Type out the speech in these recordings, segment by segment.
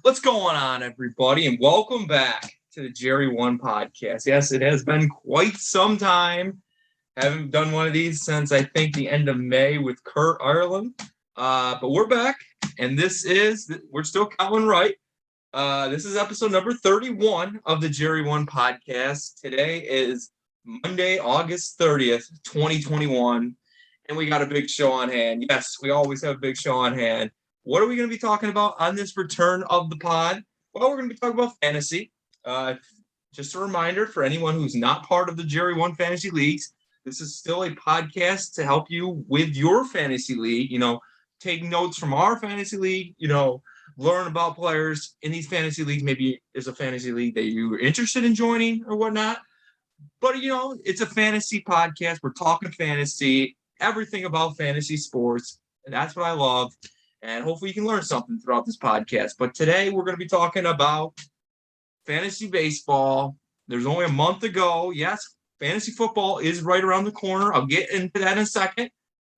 What's going on, everybody, and welcome back to the JERRY1 Podcast. Yes, it has been quite some time. Haven't done one of these since, I think, the end of May with Kurt Ireland. But we're back, and we're still counting right. This is episode number 31 of the JERRY1 Podcast. Today is Monday, August 30th, 2021, and we got a big show on hand. Yes, we always have a big show on hand. What are we going to be talking about on this return of the pod? Well, we're going to be talking about fantasy. Just a reminder for anyone who's not part of the JERRY1 Fantasy Leagues, this is still a podcast to help you with your fantasy league. Take notes from our fantasy league, learn about players in these fantasy leagues. Maybe there's a fantasy league that you're interested in joining or whatnot. But, it's a fantasy podcast. We're talking fantasy, everything about fantasy sports. And that's what I love. And hopefully you can learn something throughout this podcast. But today we're going to be talking about fantasy baseball. There's only a month to go. Yes, fantasy football is right around the corner. I'll get into that in a second.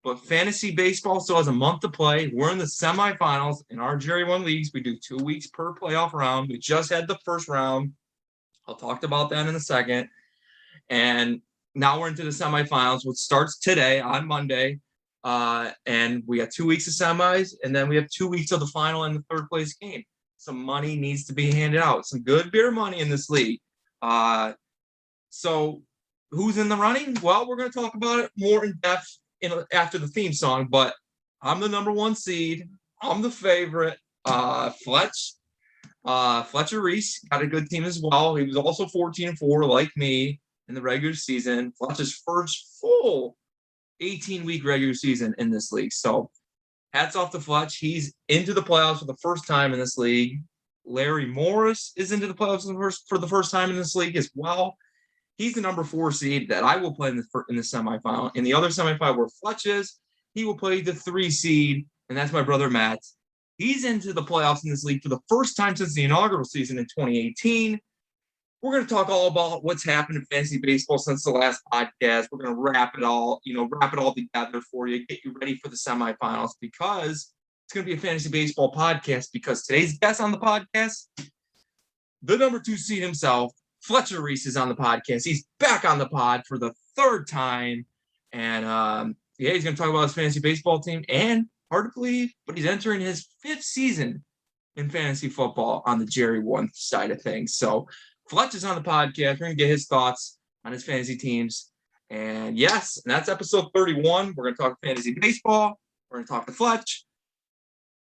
But fantasy baseball still has a month to play. We're in the semifinals in our JERRY1 leagues. We do 2 weeks per playoff round. We just had the first round. I'll talk about that in a second. And now we're into the semifinals, which starts today on Monday. And we got 2 weeks of semis, and then we have 2 weeks of the final and the third place game. Some money needs to be handed out. Some good beer money in this league. So who's in the running? Well, we're going to talk about it more in depth after the theme song, but I'm the number one seed. I'm the favorite. Fletch. Fletcher Reese got a good team as well. He was also 14-4 like me in the regular season. Fletch's first full 18-week regular season in this league. So hats off to Fletch. He's into the playoffs for the first time in this league. Larry Morris is into the playoffs for the first time in this league as well. He's the number 4 seed that I will play in the semifinal. In the other semifinal where Fletch is, he will play the 3 seed, and that's my brother Matt. He's into the playoffs in this league for the first time since the inaugural season in 2018. We're going to talk all about what's happened in fantasy baseball since the last podcast. We're going to wrap it all together for you, get you ready for the semifinals, because it's going to be a fantasy baseball podcast, because today's guest on the podcast, the number 2 seed himself, Fletcher Reese, is on the podcast. He's back on the pod for the 3rd time. And he's going to talk about his fantasy baseball team, and hard to believe, but he's entering his 5th season in fantasy football on the JERRY1 side of things. So Fletch is on the podcast. We're going to get his thoughts on his fantasy teams. And yes, and that's episode 31. We're going to talk fantasy baseball. We're going to talk to Fletch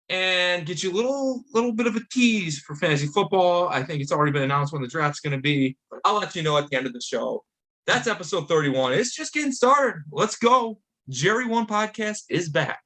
and get you a little bit of a tease for fantasy football. I think it's already been announced when the draft's going to be, but I'll let you know at the end of the show. That's episode 31. It's just getting started. Let's go. JERRY1 Podcast is back.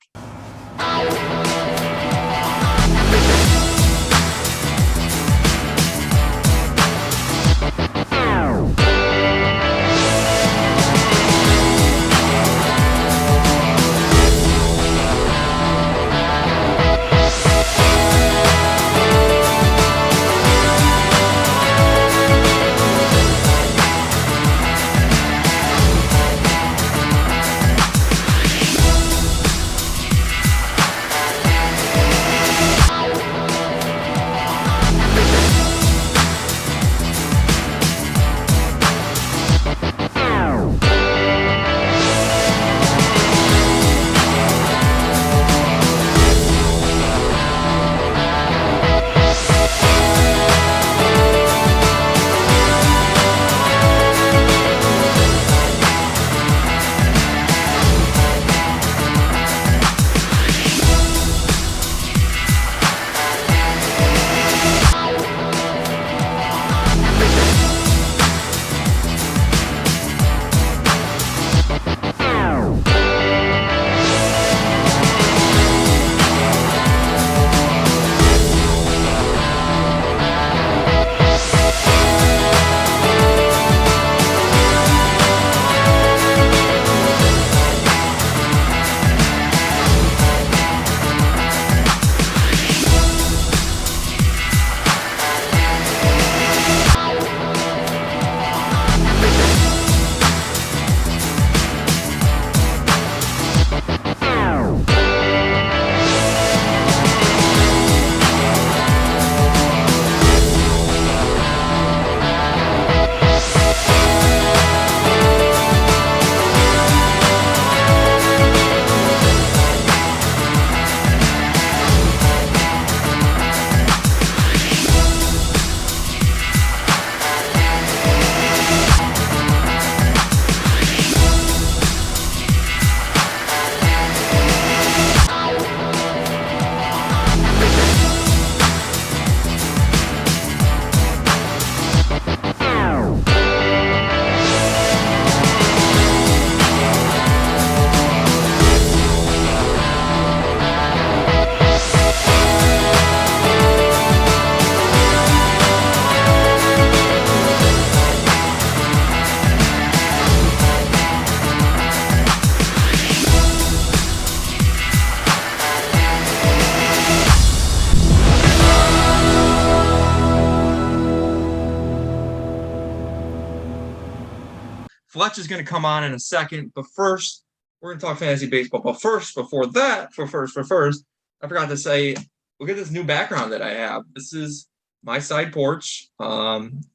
Fletch is going to come on in a second, but first, we're going to talk fantasy baseball. But first, before that, first, I forgot to say, look at this new background that I have. This is my side porch.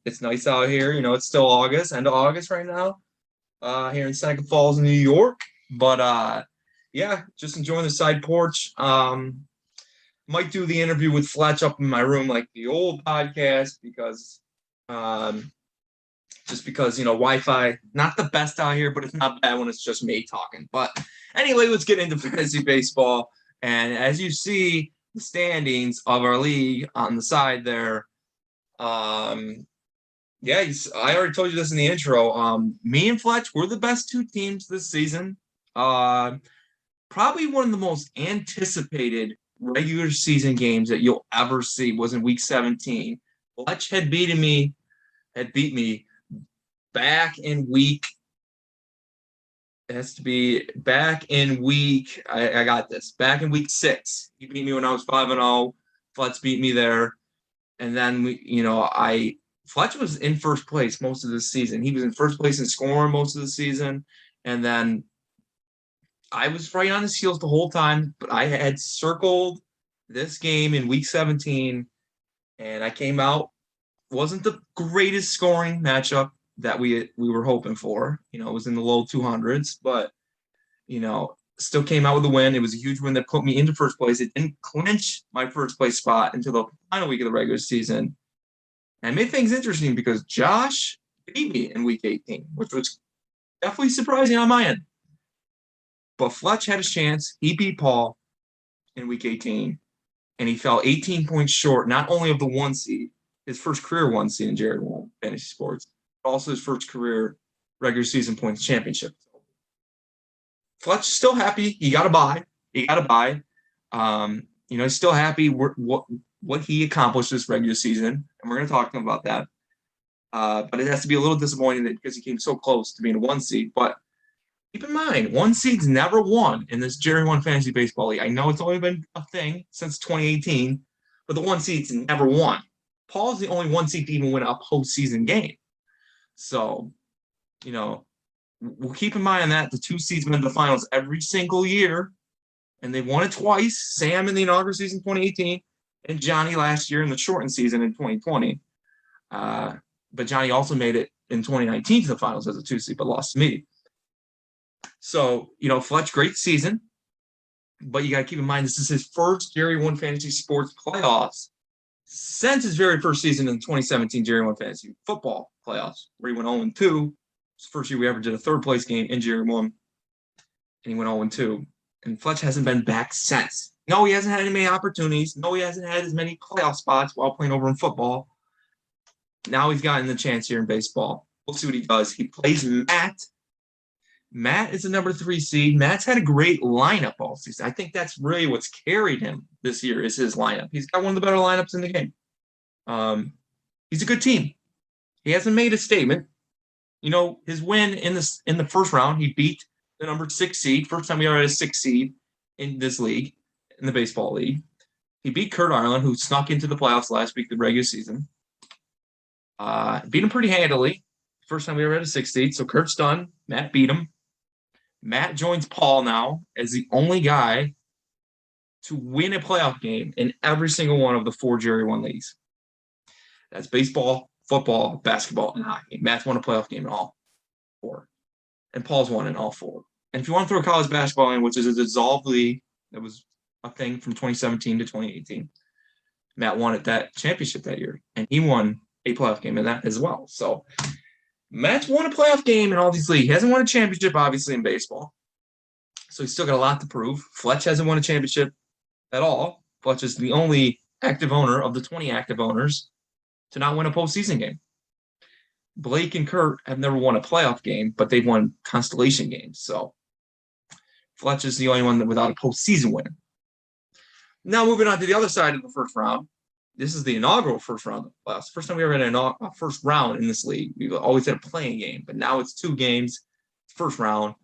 It's nice out here. It's still August, end of August right now, here in Seneca Falls, New York. But yeah, just enjoying the side porch. Might do the interview with Fletch up in my room like the old podcast because Wi-Fi not the best out here, but it's not bad when it's just me talking. But anyway, let's get into fantasy baseball. And as you see the standings of our league on the side there, I already told you this in the intro. Me and Fletch, we're the best two teams this season. Probably one of the most anticipated regular season games that you'll ever see was in week 17. Fletch had beat me back in week. It has to be back in week. I got this. Back in week 6. He beat me when I was 5-0. Fletch beat me there. And then Fletch was in first place most of the season. He was in first place in scoring most of the season. And then I was right on his heels the whole time, but I had circled this game in week 17, and I came out. Wasn't the greatest scoring matchup that we were hoping for. It was in the low 200s, but still came out with a win. It was a huge win that put me into first place. It didn't clinch my first place spot until the final week of the regular season. And it made things interesting because Josh beat me in week 18, which was definitely surprising on my end. But Fletch had his chance. He beat Paul in week 18, and he fell 18 points short, not only of the 1 seed, his first career 1 seed in JERRY1 Fantasy Sports, but also his first career regular season points championship. Fletch is still happy. He got a bye. He's still happy what he accomplished this regular season, and we're going to talk to him about that. But it has to be a little disappointing because he came so close to being a 1 seed. But keep in mind, 1 seed's never won in this JERRY1 Fantasy Baseball League. I know it's only been a thing since 2018, but the 1 seed's never won. Paul's the only 1 seed to even win a postseason game. So, we'll keep in mind that the 2 seeds win the finals every single year, and they've won it twice. Sam in the inaugural season 2018, and Johnny last year in the shortened season in 2020. But Johnny also made it in 2019 to the finals as a 2 seed, but lost to me. So, Fletch, great season. But you got to keep in mind, this is his first JERRY1 Fantasy Sports playoffs since his very first season in 2017 JERRY1 Fantasy Football playoffs, where he went 0-2. It's the first year we ever did a third-place game in JERRY1, and he went 0-2. And Fletch hasn't been back since. No, he hasn't had as many opportunities. No, he hasn't had as many playoff spots while playing over in football. Now he's gotten the chance here in baseball. We'll see what he does. He plays Matt. Matt is the number 3 seed. Matt's had a great lineup all season. I think that's really what's carried him this year is his lineup. He's got one of the better lineups in the game. He's a good team. He hasn't made a statement. His win in the first round, he beat the number 6 seed. First time we ever had a 6 seed in this league, in the baseball league. He beat Kurt Ireland, who snuck into the playoffs last week, the regular season. Beat him pretty handily. First time we ever had a 6 seed. So Kurt's done. Matt beat him. Matt joins Paul now as the only guy to win a playoff game in every single one of the 4 JERRY1 leagues. That's baseball, football, basketball, and hockey. Matt's won a playoff game in all 4. And Paul's won in all 4. And if you want to throw college basketball in, which is a dissolved league that was a thing from 2017 to 2018, Matt won that championship that year. And he won a playoff game in that as well. So Matt's won a playoff game in all these leagues. He hasn't won a championship, obviously, in baseball. So he's still got a lot to prove. Fletch hasn't won a championship at all. Fletch is the only active owner of the 20 active owners to not win a postseason game. Blake and Kurt have never won a playoff game, but they've won constellation games. So Fletch is the only one without a postseason win. Now moving on to the other side of the first round. This is the inaugural first round of the playoffs. First time we ever had a first round in this league. We've always had a playing game, but now it's 2 games, first round.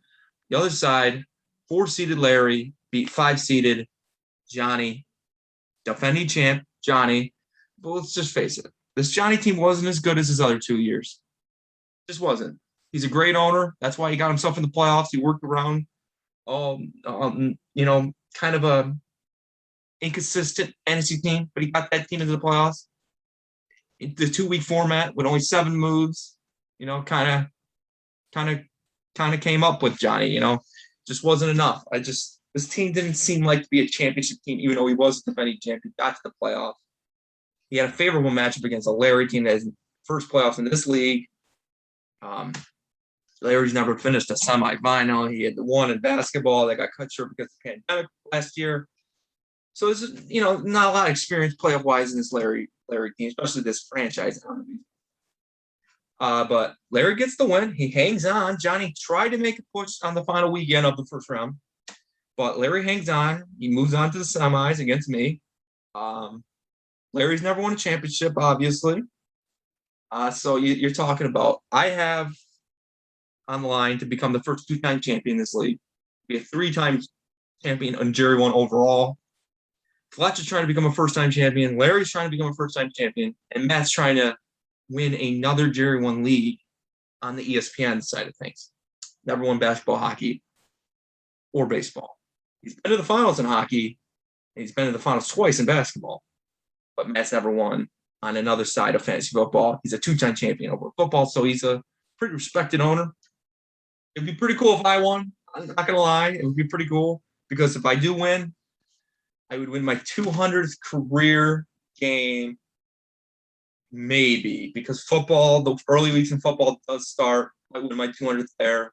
The other side, 4-seeded Larry beat 5-seeded Johnny, defending champ Johnny. But let's just face it, this Johnny team wasn't as good as his other 2 years. Just wasn't. He's a great owner. That's why he got himself in the playoffs. He worked around, kind of a inconsistent NFC team, but he got that team into the playoffs. The 2-week format with only 7 moves, kind of came up with Johnny. Just wasn't enough. This team didn't seem like to be a championship team, even though he was a defending champion. Got to the playoffs. He had a favorable matchup against a Larry team that is first playoffs in this league. Larry's never finished a semifinal. He had the one in basketball that got cut short because of the pandemic last year. So this is, not a lot of experience playoff wise in this Larry team, especially this franchise. But Larry gets the win. He hangs on. Johnny tried to make a push on the final weekend of the first round, but Larry hangs on. He moves on to the semis against me. Larry's never won a championship, obviously. So you're talking about, I have on the line to become the first 2-time champion in this league, be a 3-time champion on JERRY1 overall. Fletch is trying to become a first-time champion. Larry's trying to become a first-time champion. And Matt's trying to win another JERRY1 league on the ESPN side of things. Never won basketball, hockey, or baseball. He's been to the finals in hockey, and he's been to the finals twice in basketball. But Matt's never won on another side of fantasy football. He's a 2-time champion over football, so he's a pretty respected owner. It'd be pretty cool if I won. I'm not going to lie. It would be pretty cool because if I do win, I would win my 200th career game, maybe, because football, the early weeks in football does start. I win my 200th there.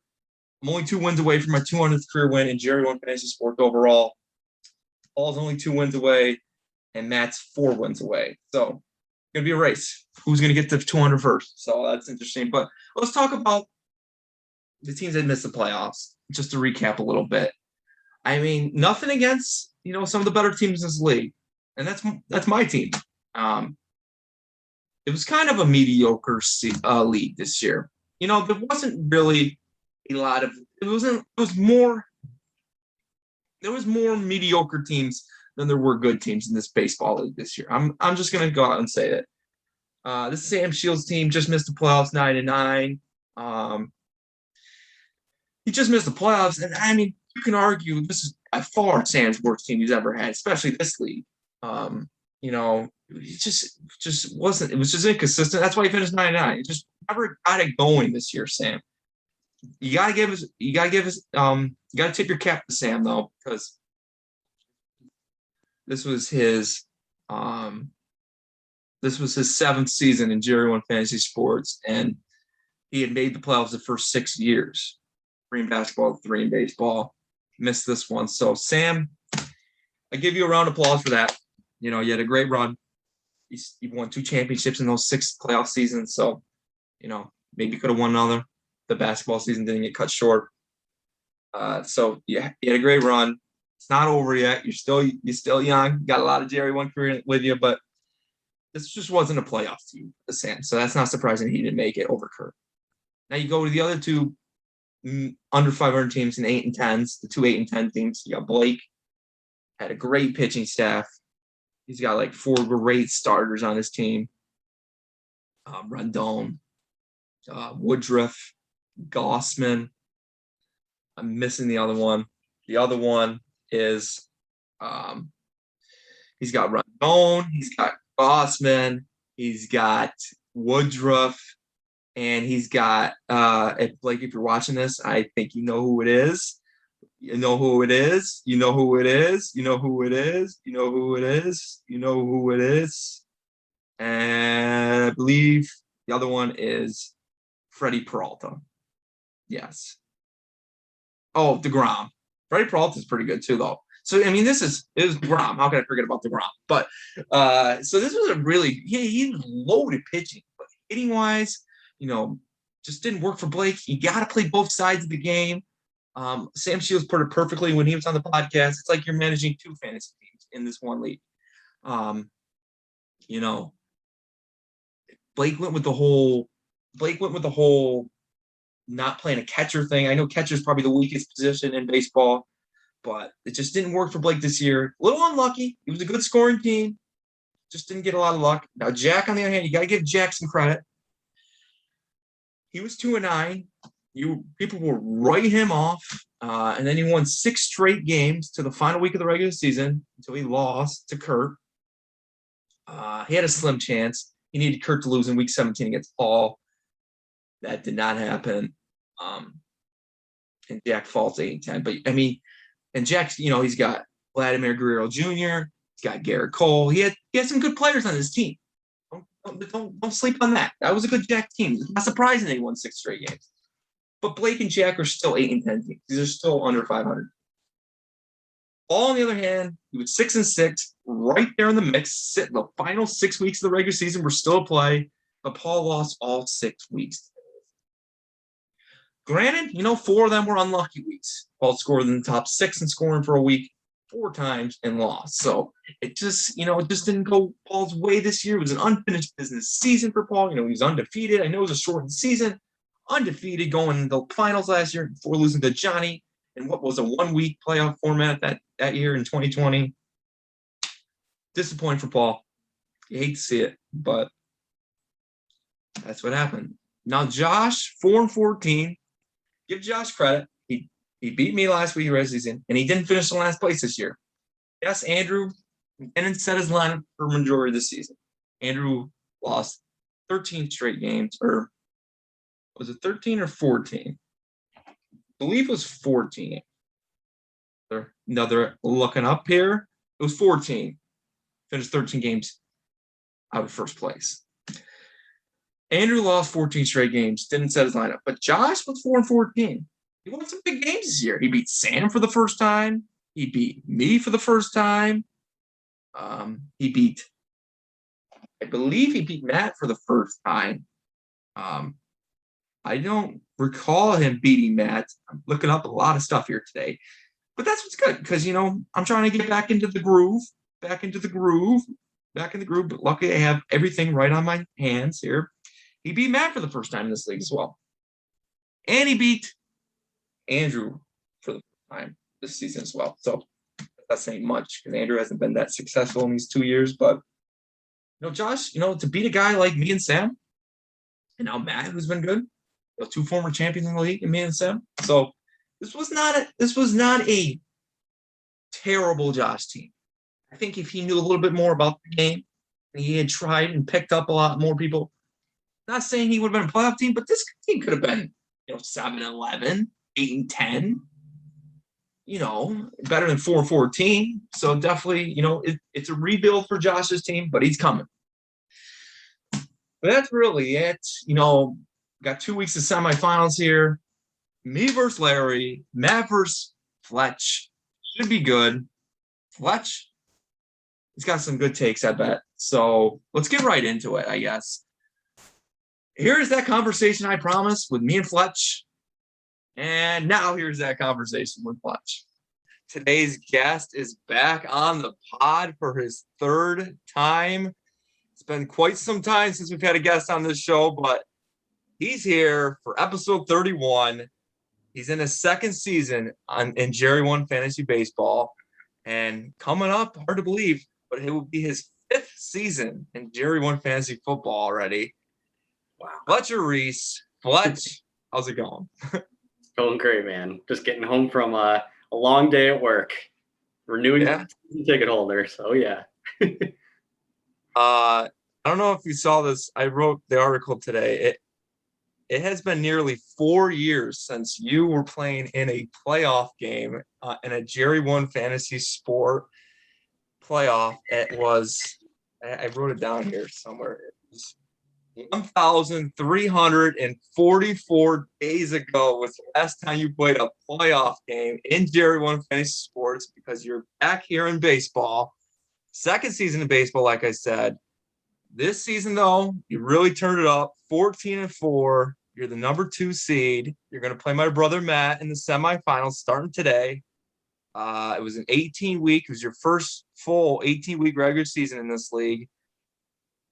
I'm only 2 wins away from my 200th career win in JERRY1 Fantasy Sports overall. Paul's only 2 wins away, and Matt's 4 wins away. So it's going to be a race. Who's going to get to 200 first? So that's interesting. But let's talk about the teams that missed the playoffs, just to recap a little bit. I mean, nothing against, some of the better teams in this league. And that's my team. It was kind of a mediocre league this year. There wasn't really a lot of there was more mediocre teams than there were good teams in this baseball league this year. I'm just gonna go out and say it. This Sam Shields team just missed the playoffs 9-9. He just missed the playoffs, and I mean, you can argue this is by far Sam's worst team he's ever had, especially this league. He just wasn't. It was just inconsistent. That's why he finished 9-9. He just never got it going this year, Sam. You gotta tip your cap to Sam though, because this was his 7th season in JERRY1 Fantasy Sports, and he had made the playoffs the first 6 years. 3 in basketball, 3 in baseball. Missed this one. So Sam, I give you a round of applause for that. You had a great run. You won 2 championships in those 6 playoff seasons. So, maybe you could have won another. The basketball season didn't get cut short. So yeah, you had a great run. It's not over yet. You're still young. You got a lot of JERRY1 career with you, but this just wasn't a playoff team, the Sam. So that's not surprising he didn't make it over Kurt. Now you go to the other 2 under 500 teams in 8 and 10s, the 2 8 and 10 teams. You got Blake, had a great pitching staff. He's got like 4 great starters on his team. Rendon, Woodruff, Gossman. I'm missing the other one. The other one is he's got Rendon, he's got Gossman, he's got Woodruff, and he's got Blake, if you're watching this, I think you know who it is. You know who it is. You know who it is. You know who it is. You know who it is. You know who it is. And I believe the other one is Freddie Peralta. Yes. Oh, DeGrom. Freddie Peralta is pretty good too, though. So I mean, it was DeGrom. How can I forget about DeGrom? But so this was a really he was loaded pitching, but hitting wise, just didn't work for Blake. You got to play both sides of the game. Sam Shields put it perfectly when he was on the podcast. It's like you're managing 2 fantasy teams in this one league. Blake went with the whole not playing a catcher thing. I know catcher is probably the weakest position in baseball, but it just didn't work for Blake this year. A little unlucky. It was a good scoring team. Just didn't get a lot of luck. Now, Jack, on the other hand, you got to give Jack some credit. He was 2-9. People were writing him off, and then he won 6 straight games to the final week of the regular season until he lost to Kurt. He had a slim chance. He needed Kurt to lose in week 17 against Paul. That did not happen. And Jack falls 8-10. But I mean, and Jack's, he's got Vladimir Guerrero Jr., he's got Garrett Cole. He had some good players on his team. Don't sleep on that. That was a good Jack team. It's not surprising that he won 6 straight games. But Blake and Jack are still 8-10 teams. These are still under 500. Paul, on the other hand, he was 6-6, right there in the mix. The final 6 weeks of the regular season were still at play, but Paul lost all 6 weeks. Granted, 4 of them were unlucky weeks. Paul scored in the top 6 in scoring for a week 4 times and lost. So it just didn't go Paul's way this year. It was an unfinished business season for Paul. He was undefeated. I know it was a shortened season. Undefeated going into the finals last year before losing to Johnny in what was a 1-week playoff format that year in 2020. Disappointing for Paul. You hate to see it, but that's what happened. Now, Josh, 4-14. Give Josh credit. He beat me last week regular season, and he didn't finish in last place this year. Yes, Andrew didn't set his lineup for majority of the season. Andrew lost 13 straight games, or was it 13 or 14? I believe it was 14. Another looking up here. It was 14. Finished 13 games out of first place. Andrew lost 14 straight games, didn't set his lineup. But Josh was 4-14. He won some big games this year. He beat Sam for the first time. He beat me for the first time. I believe he beat Matt for the first time. I don't recall him beating Matt. I'm looking up a lot of stuff here today. But that's what's good because, I'm trying to get back into the groove. But luckily I have everything right on my hands here. He beat Matt for the first time in this league as well. And he beat Andrew for the first time this season as well. So that's saying much because Andrew hasn't been that successful in these 2 years. But, Josh, to beat a guy like me and Sam, and now Matt, who's been good, 2 former champions in the league, and me and Sam. So this was not a terrible Josh team. I think if he knew a little bit more about the game, and he had tried and picked up a lot more people, not saying he would have been a playoff team, but this team could have been, 7-11, 8-10, better than 4-14. So definitely, it's a rebuild for Josh's team, but he's coming. But that's really it. Got 2 weeks of semifinals here. Me versus Larry, Matt versus Fletch. Should be good. Fletch, he's got some good takes, I bet. So let's get right into it, I guess. Here's that conversation I promised with me and Fletch. And now here's that conversation with Fletch. Today's guest is back on the pod for his 3rd time. It's been quite some time since we've had a guest on this show, but he's here for episode 31. He's in his 2nd season in JERRY1 Fantasy Baseball. And coming up, hard to believe, but it will be his 5th season in JERRY1 Fantasy Football already. Wow. Fletcher Reese. Fletch, how's it going? It's going great, man. Just getting home from a long day at work. Renewing the ticket holder, so yeah. I don't know if you saw this. I wrote the article today. It has been nearly 4 years since you were playing in a playoff game in a JERRY1 Fantasy Sport playoff. It was, I wrote it down here somewhere. It was 1,344 days ago was the last time you played a playoff game in JERRY1 Fantasy Sports because you're back here in baseball. 2nd season of baseball, like I said. This season, though, you really turned it up. 14-4. You're the number 2 seed. You're going to play my brother Matt in the semifinals starting today. It was an 18-week. It was your first full 18-week regular season in this league.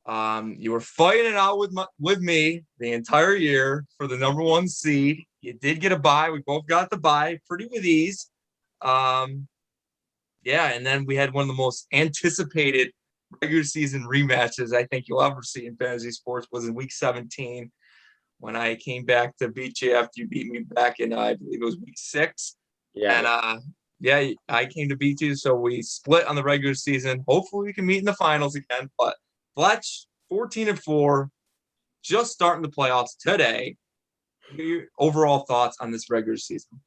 You were fighting it out with me the entire year for the number 1 seed. You did get a bye. We both got the bye pretty with ease. And then we had one of the most anticipated regular season rematches I think you'll ever see in fantasy sports was in week 17. when I came back to beat you after you beat me back in, I believe it was week 6. Yeah. And yeah, I came to beat you. So we split on the regular season. Hopefully we can meet in the finals again. But Fletch, 14-4, just starting the playoffs today. Your overall thoughts on this regular season?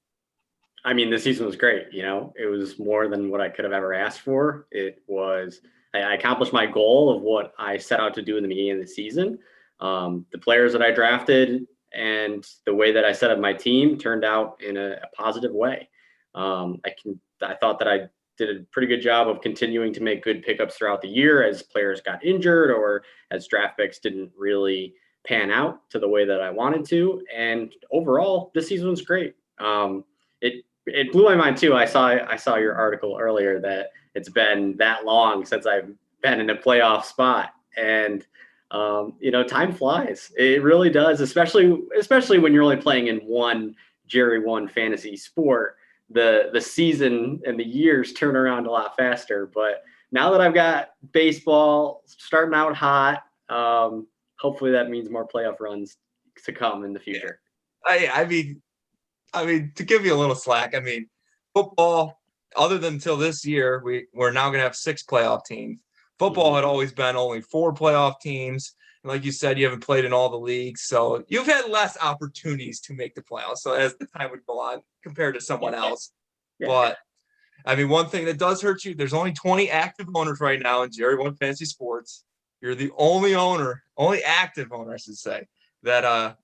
I mean, the season was great. It was more than what I could have ever asked for. I accomplished my goal of what I set out to do in the beginning of the season. The players that I drafted and the way that I set up my team turned out in a positive way. I thought that I did a pretty good job of continuing to make good pickups throughout the year as players got injured or as draft picks didn't really pan out to the way that I wanted to. And overall, this season was great. It blew my mind too. I saw your article earlier that it's been that long since I've been in a playoff spot, and time flies. It really does, especially when you're only playing in one JERRY1 fantasy sport. The season and the years turn around a lot faster. But now that I've got baseball starting out hot, hopefully that means more playoff runs to come in the future. I mean, to give you a little slack, football, other than until this year, we're now going to have 6 playoff teams. Football had always been only 4 playoff teams. And like you said, you haven't played in all the leagues. So you've had less opportunities to make the playoffs. So as the time would go on compared to someone else. Yeah. But, one thing that does hurt you, there's only 20 active owners right now in JERRY1 Fantasy Sports. You're the only active owner, I should say, that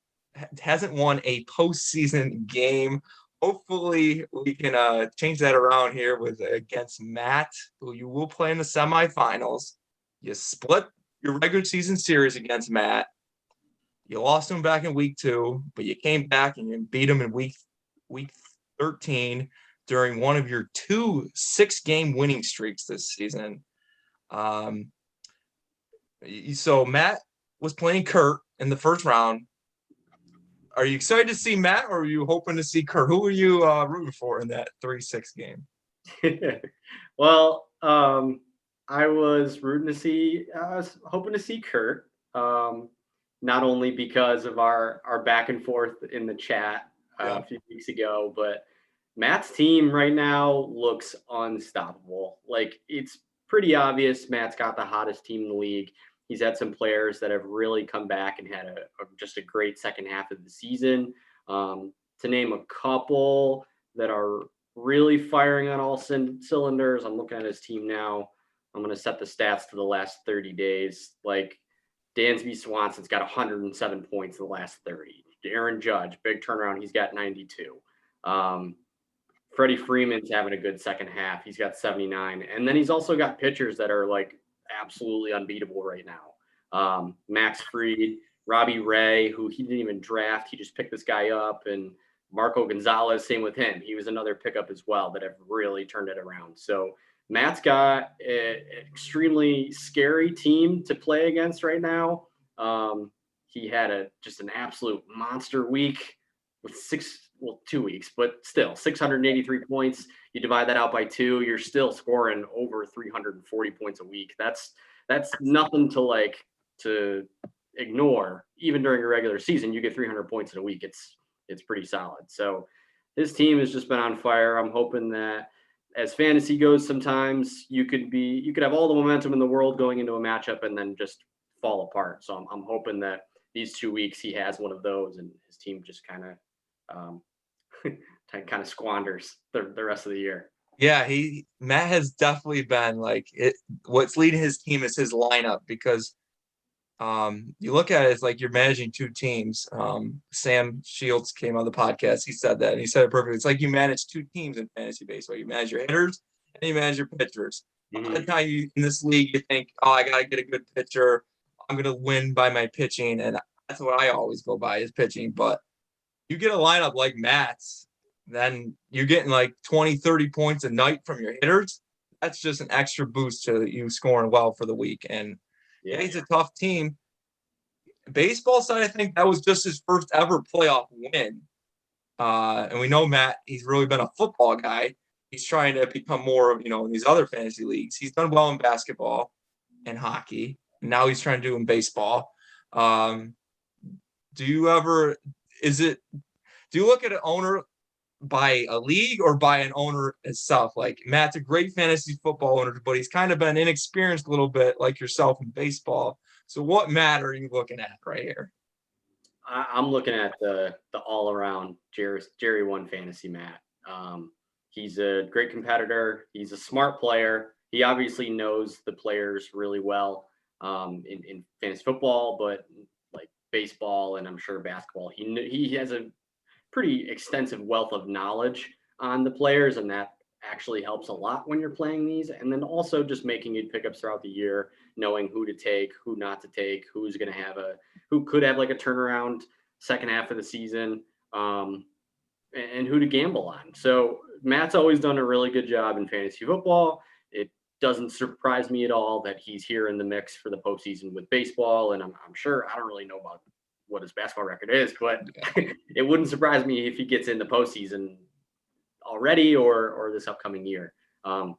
hasn't won a postseason game. Hopefully we can change that around here against Matt, who you will play in the semifinals. You split your regular season series against Matt. You lost him back in week 2, but you came back and you beat him in week 13 during one of your 2 6-game winning streaks this season. So Matt was playing Kurt in the first round. Are you excited to see Matt, or are you hoping to see Kurt? Who are you rooting for in that 3-6 game? Well, I was hoping to see Kurt, not only because of our back and forth in the chat a few weeks ago, but Matt's team right now looks unstoppable. Like, it's pretty obvious Matt's got the hottest team in the league. He's had some players that have really come back and had just a great second half of the season. To name a couple that are really firing on all cylinders, I'm looking at his team now. I'm going to set the stats to the last 30 days. Like, Dansby Swanson's got 107 points in the last 30. Aaron Judge, big turnaround. He's got 92. Freddie Freeman's having a good second half. He's got 79. And then he's also got pitchers that are like absolutely unbeatable right now. Max Fried, Robbie Ray, who he didn't even draft. He just picked this guy up. And Marco Gonzalez, same with him. He was another pickup as well that have really turned it around. So Matt's got an extremely scary team to play against right now. He had just an absolute monster week with 2 weeks, but still 683 points. You divide that out by 2, you're still scoring over 340 points a week. That's nothing to ignore. Even during a regular season, you get 300 points in a week. It's pretty solid. So his team has just been on fire. I'm hoping that as fantasy goes, sometimes you could have all the momentum in the world going into a matchup and then just fall apart. So I'm hoping that these 2 weeks he has one of those and his team just kind of squanders the rest of the year. Yeah, Matt has definitely been what's leading his team is his lineup, because you look at it, it's like you're managing 2 teams. Sam Shields came on the podcast. He said that, and he said it perfectly. It's like you manage 2 teams in fantasy baseball. You manage your hitters and you manage your pitchers. Mm-hmm. By the time in this league, you think, I got to get a good pitcher. I'm going to win by my pitching. And that's what I always go by, is pitching. But you get a lineup like Matt's, then you're getting 20, 30 points a night from your hitters. That's just an extra boost to you scoring well for the week. And yeah, he's a tough team. Baseball side, I think that was just his first ever playoff win. And we know Matt, he's really been a football guy. He's trying to become more of, in these other fantasy leagues. He's done well in basketball and hockey. And now he's trying to do in baseball. do you ever do you look at an owner by a league or by an owner itself? Like Matt's a great fantasy football owner, but he's kind of been inexperienced a little bit like yourself in baseball. So what Matt are you looking at right here? I'm looking at the all around JERRY1 fantasy Matt. He's a great competitor. He's a smart player. He obviously knows the players really well in fantasy football, but like baseball and I'm sure basketball, he has a pretty extensive wealth of knowledge on the players, and that actually helps a lot when you're playing these. And then also just making good pickups throughout the year, knowing who to take, who not to take, who could have like a turnaround second half of the season, and who to gamble on. So Matt's always done a really good job in fantasy football. It doesn't surprise me at all that he's here in the mix for the postseason with baseball. And I'm sure, I don't really know about what his basketball record is, but it wouldn't surprise me if he gets in the postseason already or this upcoming year.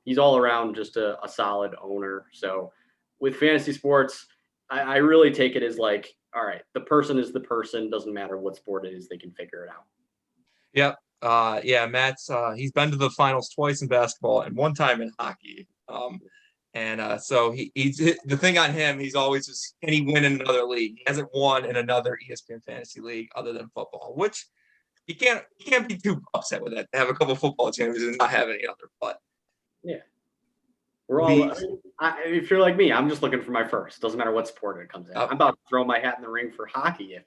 He's all around just a solid owner. So with fantasy sports, I really take it as like, all right, the person is the person. Doesn't matter what sport it is, they can figure it out. Yep. Yeah, Matt's he's been to the finals twice in basketball and one time in hockey. So he's the thing on him, he's always just, can he win in another league? He hasn't won in another ESPN fantasy league other than football, which you can't be too upset with that. Have a couple football champions and not have any other. But yeah, we're all. If you're like me, I'm just looking for my first. Doesn't matter what sport it comes in. I'm about to throw my hat in the ring for hockey if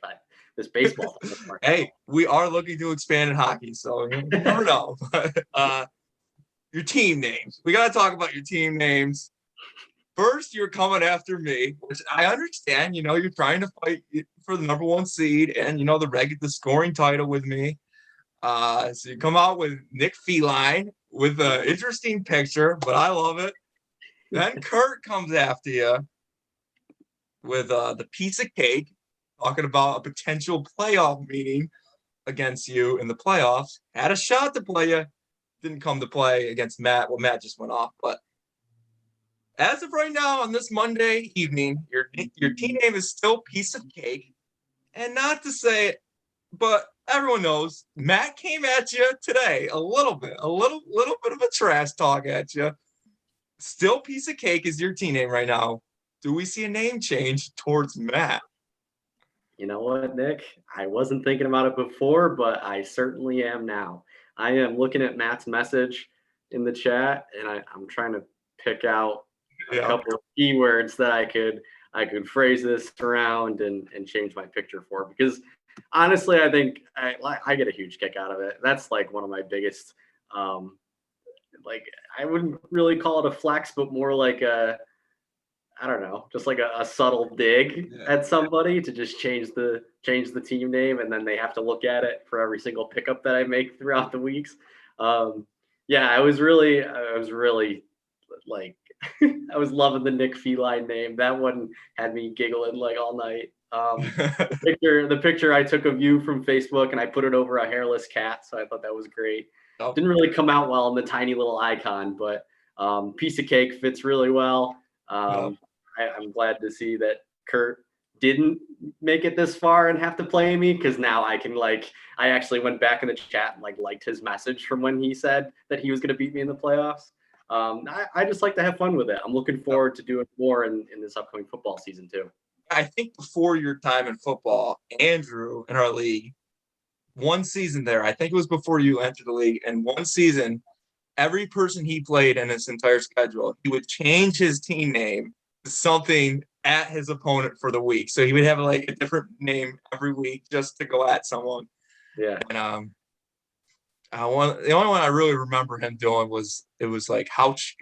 this baseball. Hey, we are looking to expand in hockey, so you never know. Your team names. We got to talk about your team names. First, you're coming after me, which I understand. You know, you're trying to fight for the number one seed and, you know, the scoring title with me. So you come out with Nick Feline with an interesting picture, but I love it. Then Kurt comes after you with the piece of cake, talking about a potential playoff meeting against you in the playoffs. Had a shot to play you. Didn't come to play against Matt. Well, Matt just went off, but as of right now, on this Monday evening, your team name is still Piece of Cake. And not to say it, but everyone knows Matt came at you today a little bit of a trash talk at you. Still Piece of Cake is your team name right now. Do we see a name change towards Matt? You know what, Nick? I wasn't thinking about it before, but I certainly am now. I am looking at Matt's message in the chat, and I'm trying to pick out a couple of keywords that I could phrase this around and change my picture for, because honestly, I think I get a huge kick out of it. That's like one of my biggest, like, I wouldn't really call it a flex, but more like I don't know, just like a subtle dig at somebody to just change the team name, and then they have to look at it for every single pickup that I make throughout the weeks. I was really like I was loving the Nick Feline name. That one had me giggling like all night. The picture I took of you from Facebook, and I put it over a hairless cat, so I thought that was great. Didn't really come out well in the tiny little icon, but piece of cake fits really well. I'm glad to see that Kurt didn't make it this far and have to play me, because now I can I actually went back in the chat and liked his message from when he said that he was going to beat me in the playoffs. I just like to have fun with it. I'm looking forward to doing more in this upcoming football season too. I think before your time in football, Andrew in our league, one season there, I think it was before you entered the league, and one season, every person he played in his entire schedule, he would change his team name to something at his opponent for the week. So he would have a different name every week just to go at someone. Yeah. And the only one I really remember him doing was How's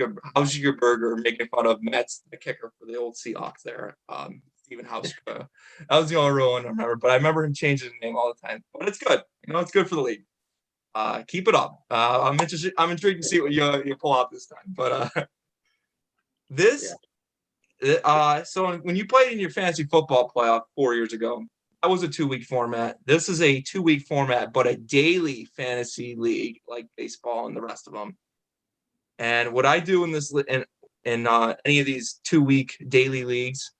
Your Burger, making fun of Matt's the kicker for the old Seahawks there. Steven Hauska. That was the only real one I remember. But I remember him changing his name all the time. But it's good. It's good for the league. Keep it up. I'm intrigued to see what you pull out this time. But so when you played in your fantasy football playoff 4 years ago, that was a 2-week format. This is a 2-week format, but a daily fantasy league like baseball and the rest of them. And what I do in this in any of these 2-week daily leagues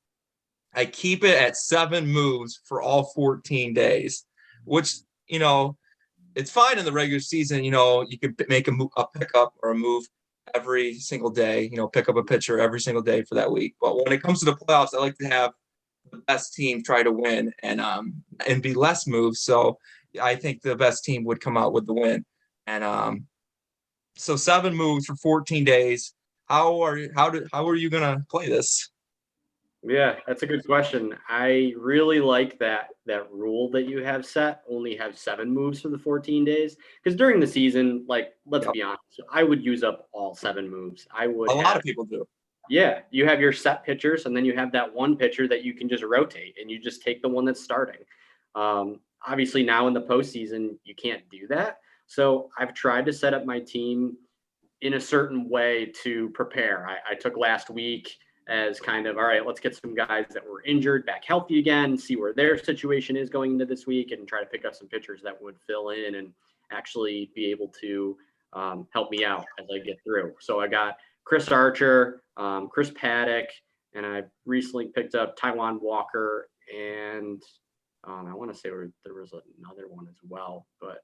I keep it at 7 moves for all 14 days, which, it's fine in the regular season. You could make a pickup or a move every single day, pick up a pitcher every single day for that week. But when it comes to the playoffs, I like to have the best team try to win and be less moves. So I think the best team would come out with the win. And so 7 moves for 14 days. How are you gonna play this? Yeah, that's a good question. I really like that rule that you have set. Only have 7 moves for the 14 days. Because during the season, like, let's Yep. be honest, I would use up all 7 moves. I would A lot have of people do. Yeah, you have your set pitchers, and then you have that one pitcher that you can just rotate, and you just take the one that's starting. Obviously, now in the postseason, you can't do that. So I've tried to set up my team in a certain way to prepare. I took last week as kind of, all right, let's get some guys that were injured back healthy again, see where their situation is going into this week, and try to pick up some pitchers that would fill in and actually be able to help me out as I get through. So I got Chris Archer, Chris Paddock, and I recently picked up Taiwan Walker, and I want to say there was another one as well, but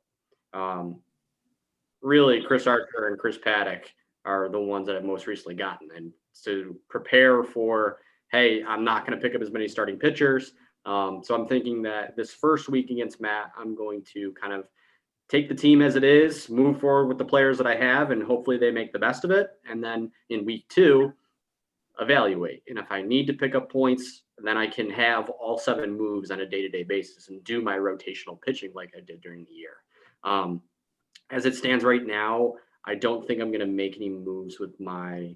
really Chris Archer and Chris Paddock are the ones that I've most recently gotten. And to prepare for, hey, I'm not going to pick up as many starting pitchers. So I'm thinking that this first week against Matt, I'm going to kind of take the team as it is, move forward with the players that I have, and hopefully they make the best of it. And then in week 2, evaluate. And if I need to pick up points, then I can have all 7 moves on a day-to-day basis and do my rotational pitching like I did during the year. As it stands right now, I don't think I'm going to make any moves with my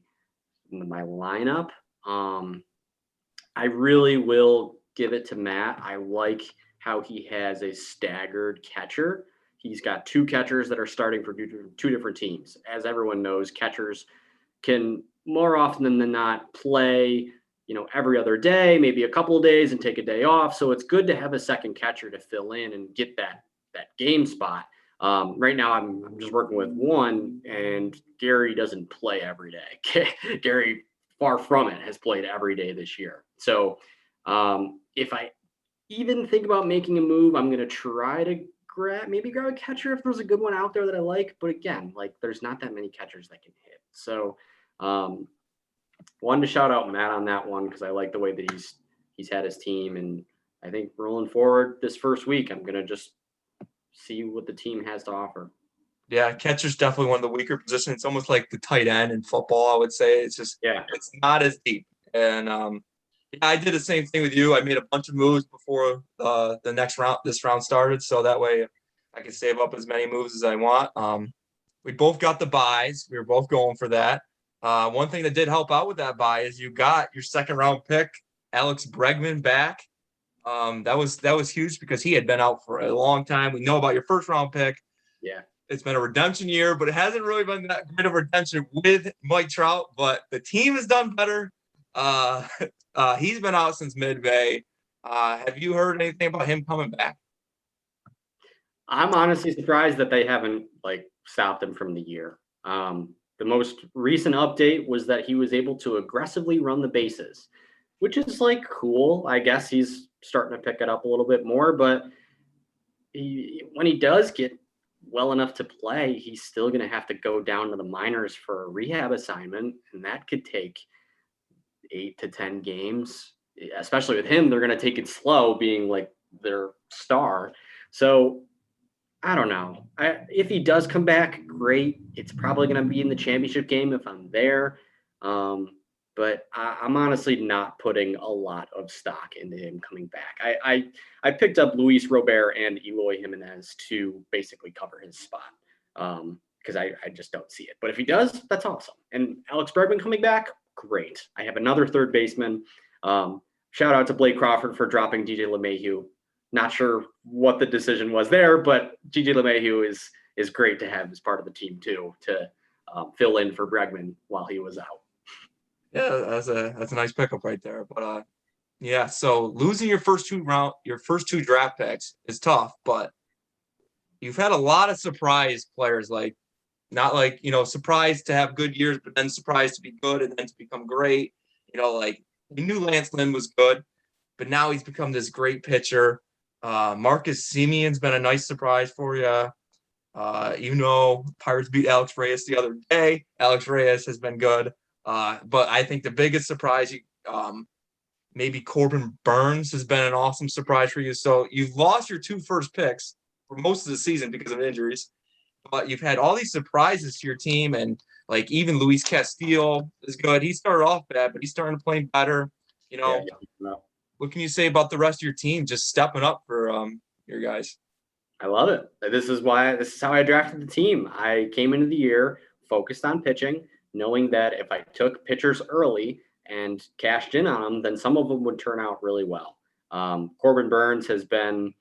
lineup. I really will give it to Matt. I like how he has a staggered catcher. He's got 2 catchers that are starting for 2 different teams. As everyone knows, catchers can more often than not play, every other day, maybe a couple of days and take a day off. So it's good to have a second catcher to fill in and get that game spot. Right now I'm just working with one, and Gary doesn't play every day. Gary, far from it, has played every day this year. So if I even think about making a move, I'm going to try to grab a catcher if there's a good one out there that I like. But again, like, there's not that many catchers that can hit. So wanted to shout out Matt on that one, because I like the way that he's had his team. And I think rolling forward this first week, I'm going to just see what the team has to offer. Yeah, catcher's definitely one of the weaker positions. It's almost like the tight end in football, I would say. It's just, it's not as deep. And I did the same thing with you. I made a bunch of moves before this round started, so that way I can save up as many moves as I want. We both got the buys. We were both going for that. One thing that did help out with that buy is you got your second round pick, Alex Bregman, back. That was huge because he had been out for a long time. We know about your first round pick. Yeah. It's been a redemption year, but it hasn't really been that great of a redemption with Mike Trout. But the team has done better. He's been out since mid-May. Have you heard anything about him coming back? I'm honestly surprised that they haven't stopped him from the year. The most recent update was that he was able to aggressively run the bases, which is cool. I guess he's starting to pick it up a little bit more, but when he does get well enough to play, he's still going to have to go down to the minors for a rehab assignment, and that could take 8 to 10 games. Especially with him, they're going to take it slow, being their star. So I don't know. If he does come back, great. It's probably going to be in the championship game if I'm there. But I'm honestly not putting a lot of stock into him coming back. I picked up Luis Robert and Eloy Jimenez to basically cover his spot, because I just don't see it. But if he does, that's awesome. And Alex Bregman coming back, great. I have another third baseman. Shout out to Blake Crawford for dropping DJ LeMahieu. Not sure what the decision was there, but DJ LeMahieu is great to have as part of the team too, to fill in for Bregman while he was out. Yeah, that's a nice pickup right there. But yeah, so losing your first two draft picks is tough, but you've had a lot of surprise players, not surprised to have good years, but then surprised to be good and then to become great. We knew Lance Lynn was good. but now he's become this great pitcher. Marcus Semion's been a nice surprise for you. Even though Pirates beat Alex Reyes the other day, Alex Reyes has been good. But I think the biggest surprise, maybe Corbin Burns has been an awesome surprise for you. So you've lost your 2 first picks for most of the season because of injuries, but you've had all these surprises to your team. And like even Luis Castillo is good. He started off bad, but he's starting to play better. You know, Yeah. what can you say about the rest of your team just stepping up for your guys? I love it. This is how I drafted the team. I came into the year focused on pitching, knowing that if I took pitchers early and cashed in on them, then some of them would turn out really well. Corbin Burns has been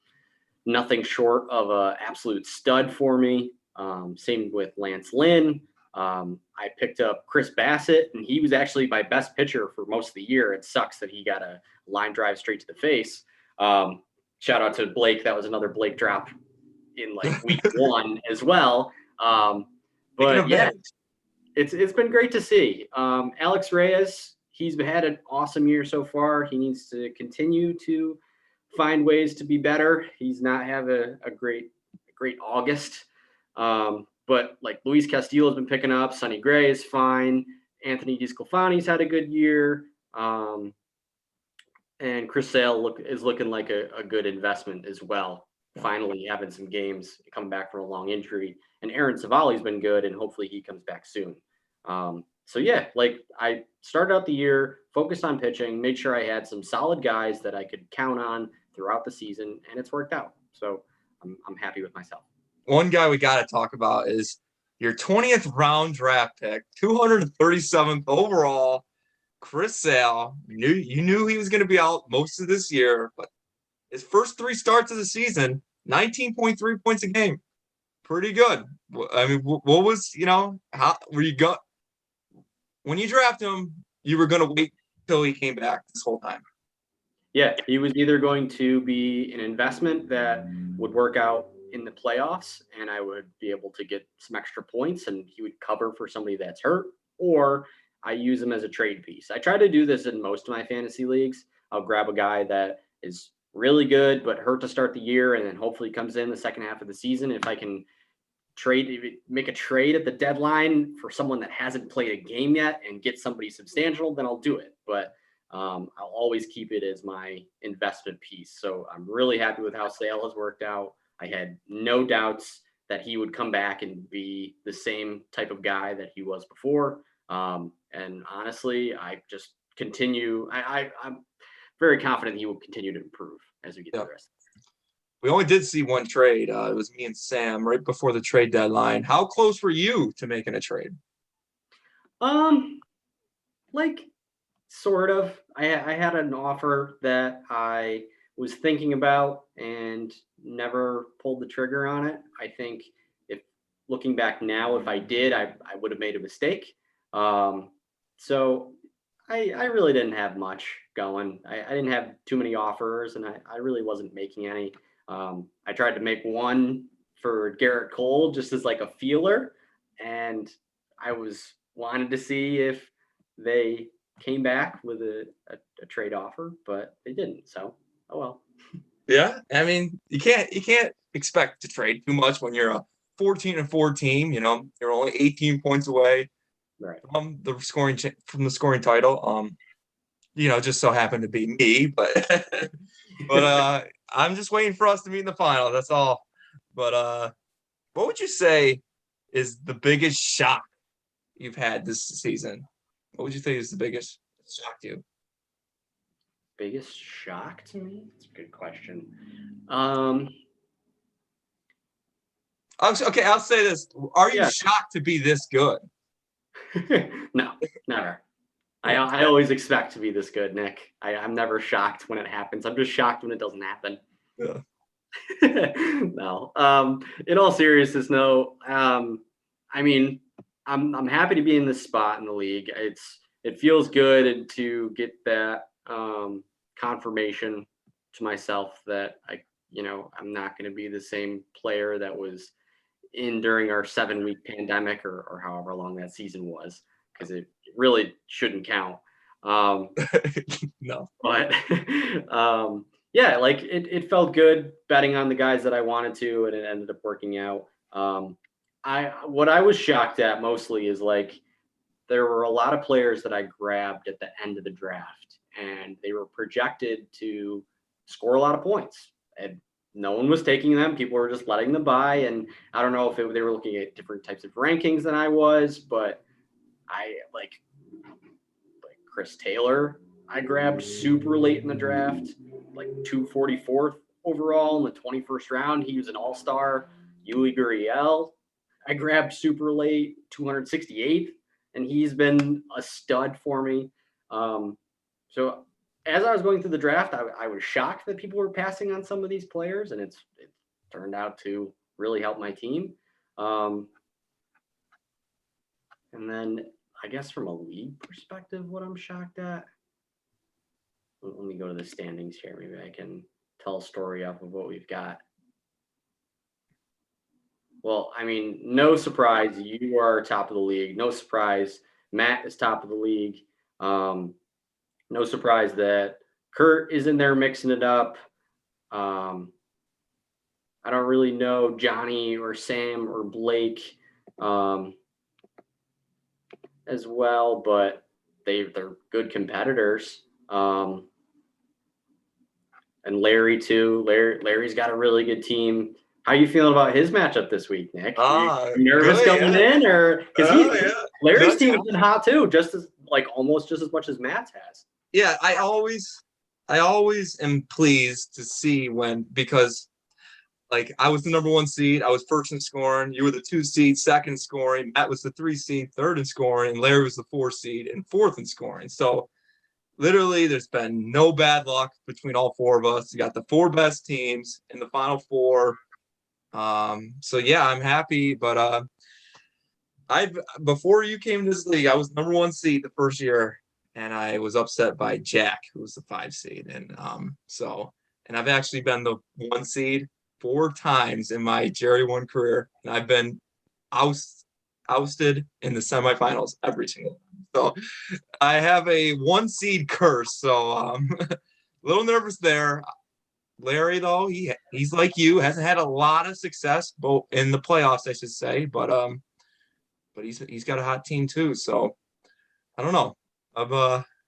nothing short of an absolute stud for me. Same with Lance Lynn. I picked up Chris Bassett, and he was actually my best pitcher for most of the year. It sucks that he got a line drive straight to the face. Shout out to Blake. That was another Blake drop in like week 1 as well. But yeah, it's been great to see. Alex Reyes, he's had an awesome year so far. He needs to continue to find ways to be better. He's not have a great August. But like Luis Castillo has been picking up. Sonny Gray is fine. Anthony DeSclafani's had a good year. And Chris Sale is looking like a good investment as well. Finally having some games, coming back from a long injury. And Aaron Savali's been good, and hopefully he comes back soon. So yeah, like I started out the year focused on pitching, made sure I had some solid guys that I could count on throughout the season, and it's worked out. So I'm happy with myself. One guy we got to talk about is your 20th round draft pick, 237th overall, Chris Sale. You knew he was going to be out most of this year, but his first 3 starts of the season, 19.3 points a game. Pretty good. I mean, what was, how were you go when you draft him, you were going to wait till he came back this whole time? Yeah, he was either going to be an investment that would work out in the playoffs and I would be able to get some extra points and he would cover for somebody that's hurt, or I use him as a trade piece. I try to do this in most of my fantasy leagues. I'll grab a guy that is really good but hurt to start the year and then hopefully comes in the second half of the season. If I can make a trade at the deadline for someone that hasn't played a game yet and get somebody substantial, then I'll do it. But I'll always keep it as my investment piece. So I'm really happy with how Sale has worked out. I had no doubts that he would come back and be the same type of guy that he was before. And honestly, I just continue. I'm very confident he will continue to improve as we get to the rest. We only did see one trade. It was me and Sam right before the trade deadline. How close were you to making a trade? Like sort of. I had an offer that I was thinking about and never pulled the trigger on it. I think if looking back now, if I did, I would have made a mistake. So I really didn't have much going. I didn't have too many offers and I really wasn't making any. I tried to make one for Garrett Cole just as like a feeler, and I wanted to see if they came back with a trade offer, but they didn't. So, oh well. Yeah, I mean, you can't expect to trade too much when you're a 14-4 team. You're only 18 points away from the scoring title. Just so happened to be me, but I'm just waiting for us to meet in the final. That's all. But what would you say is the biggest shock you've had this season? What would you think is the biggest shock to you? Biggest shock to me? That's a good question. Okay, I'll say this. Are you shocked to be this good? No, never. I always expect to be this good, Nick. I'm never shocked when it happens. I'm just shocked when it doesn't happen. Yeah. No. In all seriousness, no. I mean, I'm happy to be in this spot in the league. It feels good and to get that confirmation to myself that I'm not going to be the same player that was in during our 7-week pandemic or however long that season was, because it really shouldn't count. No. But yeah, like it felt good betting on the guys that I wanted to, and it ended up working out. What I was shocked at mostly is like there were a lot of players that I grabbed at the end of the draft, and they were projected to score a lot of points, and no one was taking them. People were just letting them buy, and I don't know if they were looking at different types of rankings than I was, but I like Chris Taylor. I grabbed super late in the draft, like 244th overall in the 21st round. He was an all-star. Yuli Gurriel, I grabbed super late, 268th, and he's been a stud for me. So as I was going through the draft, I was shocked that people were passing on some of these players, and it turned out to really help my team. And then I guess from a league perspective, what I'm shocked at. Let me go to the standings here. Maybe I can tell a story off of what we've got. Well, I mean, no surprise, you are top of the league. No surprise, Matt is top of the league. No surprise that Kurt is in there mixing it up. I don't really know Johnny or Sam or Blake as well, but they're good competitors. And Larry too. Larry's got a really good team. How you feeling about his matchup this week, Nick? You nervous good, going yeah. in, or because Larry's No, team's been hot too, just as almost just as much as Matt's has. Yeah, I always am pleased to see because like I was the number 1 seed, I was first in scoring, you were the 2 seed, second in scoring, Matt was the 3 seed, third in scoring, and Larry was the 4 seed and fourth in scoring. So literally there's been no bad luck between all 4 of us. You got the 4 best teams in the final 4. So yeah, I'm happy, but before you came to this league, I was number 1 seed the first year, and I was upset by Jack, who was the 5 seed. And and I've actually been the 1 seed 4 times in my JERRY1 career, and I've been ousted in the semifinals every single time. So I have a 1 seed curse. So a little nervous there. Larry, though, he's like you, hasn't had a lot of success both in the playoffs, I should say, but he's got a hot team too. So I don't know.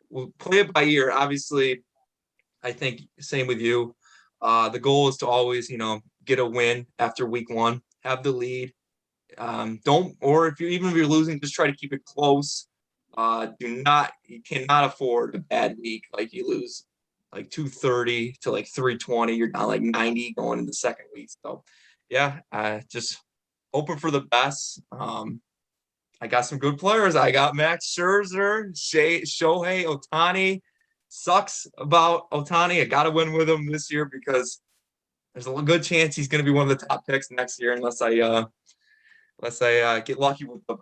We'll play it by ear. Obviously, I think same with you. The goal is to always, get a win after week 1, have the lead. If you're losing, just try to keep it close. You cannot afford a bad week. Like you lose like 230 to like 320, you're down like 90 going into the second week. So yeah, just hoping for the best. I got some good players. I got Max Scherzer, Shohei Ohtani. Sucks about Ohtani. I got to win with him this year because there's a good chance he's going to be one of the top picks next year, unless I get lucky with the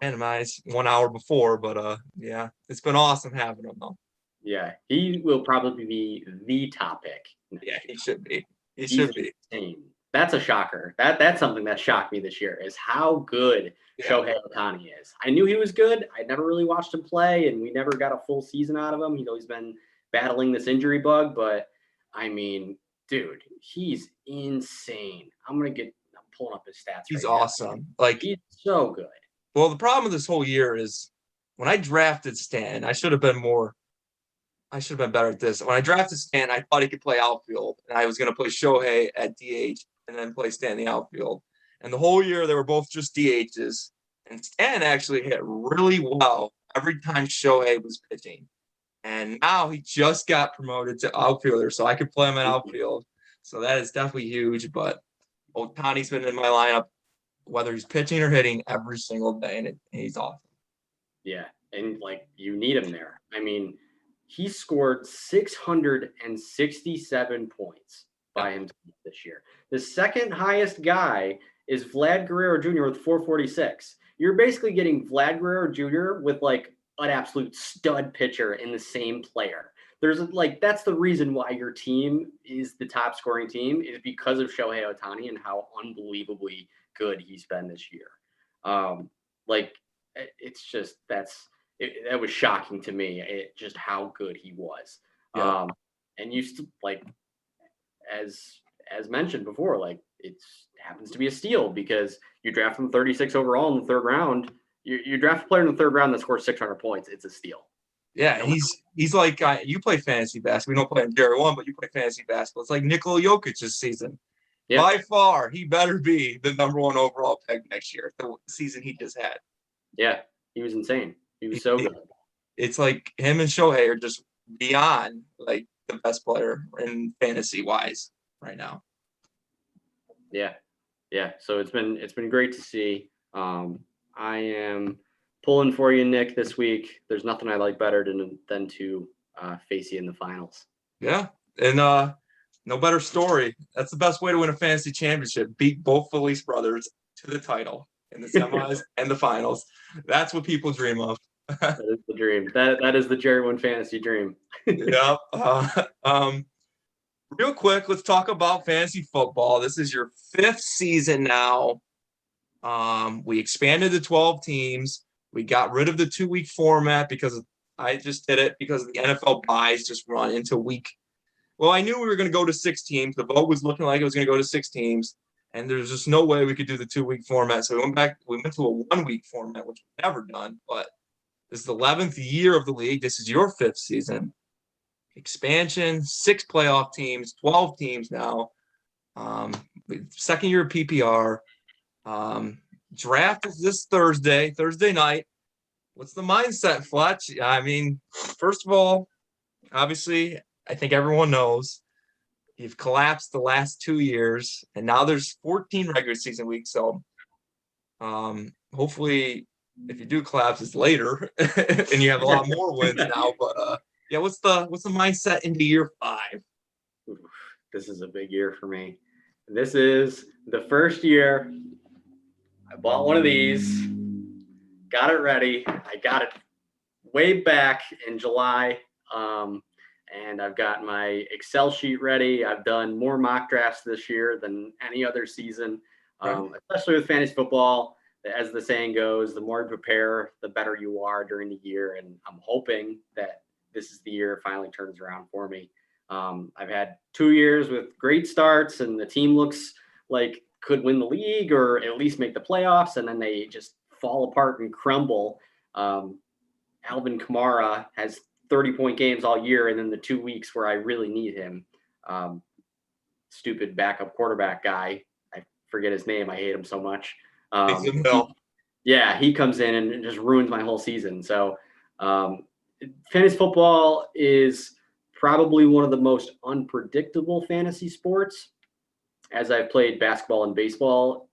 randomized 1 hour before. But yeah, it's been awesome having him though. Yeah, he will probably be the top pick. Yeah, he should be. He He's should be. insane. That's a shocker. That's something that shocked me this year is how good Shohei Ohtani is. I knew he was good. I never really watched him play, and we never got a full season out of him. He's always been battling this injury bug, but I mean, dude, he's insane. I'm pulling up his stats. He's awesome. Like he's so good. Well, the problem with this whole year is when I drafted Stan, I should have been better at this. When I drafted Stan, I thought he could play outfield, and I was going to play Shohei at DH and then play Stan in the outfield. And the whole year, they were both just DHs. And Stan actually hit really well every time Shohei was pitching. And now he just got promoted to outfielder, so I could play him at outfield. So that is definitely huge. But Ohtani's been in my lineup, whether he's pitching or hitting, every single day, and he's awesome. Yeah, and you need him there. I mean, he scored 667 points by himself this year. The second highest guy is Vlad Guerrero Jr. with 446. You're basically getting Vlad Guerrero Jr. with an absolute stud pitcher in the same player. There's that's the reason why your team is the top scoring team is because of Shohei Ohtani and how unbelievably good he's been this year. It's just that was shocking to me. Just how good he was. Yeah. And you still as mentioned before, it happens to be a steal because you draft him 36 overall in the third round. You draft a player in the third round that scores 600 points. It's a steal. Yeah, he's like you play fantasy basketball. We don't play in JERRY1, but you play fantasy basketball. It's like Nikola Jokic this season. Yep. By far, he better be the number 1 overall pick next year. The season he just had. Yeah, he was insane. He was so good. It's like him and Shohei are just beyond like the best player in fantasy wise right now. Yeah. So it's been great to see. I am pulling for you, Nick, this week. There's nothing I like better than to face you in the finals. Yeah, and no better story. That's the best way to win a fantasy championship. Beat both Felice brothers to the title in the semis and the finals. That's what people dream of. That is the dream. That is the JERRY1 fantasy dream. Yep. Real quick, let's talk about fantasy football. This is your 5th season now. We expanded to 12 teams. We got rid of the 2-week format because I just did it because the NFL buys just run into week. Well, I knew we were going to go to 6 teams. The vote was looking like it was going to go to 6 teams, and there's just no way we could do the 2-week format. So we went to a 1-week format, which we've never done. But this is the 11th year of the league. This is your 5th season. Expansion, 6 playoff teams, 12 teams now. Second year of PPR. Draft is this Thursday night. What's the mindset, Fletch? I mean, first of all, obviously, I think everyone knows you've collapsed the last 2 years, and now there's 14 regular season weeks. So hopefully, if you do collapse, it's later, and you have a lot more wins now. But yeah, what's the mindset into year 5? This is a big year for me. This is the first year I bought one of these, got it ready. I got it way back in July, and I've got my Excel sheet ready. I've done more mock drafts this year than any other season, especially with fantasy football. As the saying goes, the more you prepare, the better you are during the year. And I'm hoping that this is the year it finally turns around for me. I've had 2 years with great starts, and the team looks like could win the league or at least make the playoffs, and then they just fall apart and crumble. Alvin Kamara has 30-point games all year, and then the 2 weeks where I really need him, stupid backup quarterback guy, I forget his name, I hate him so much. He comes in and just ruins my whole season. So fantasy football is probably one of the most unpredictable fantasy sports. As I've played basketball and baseball,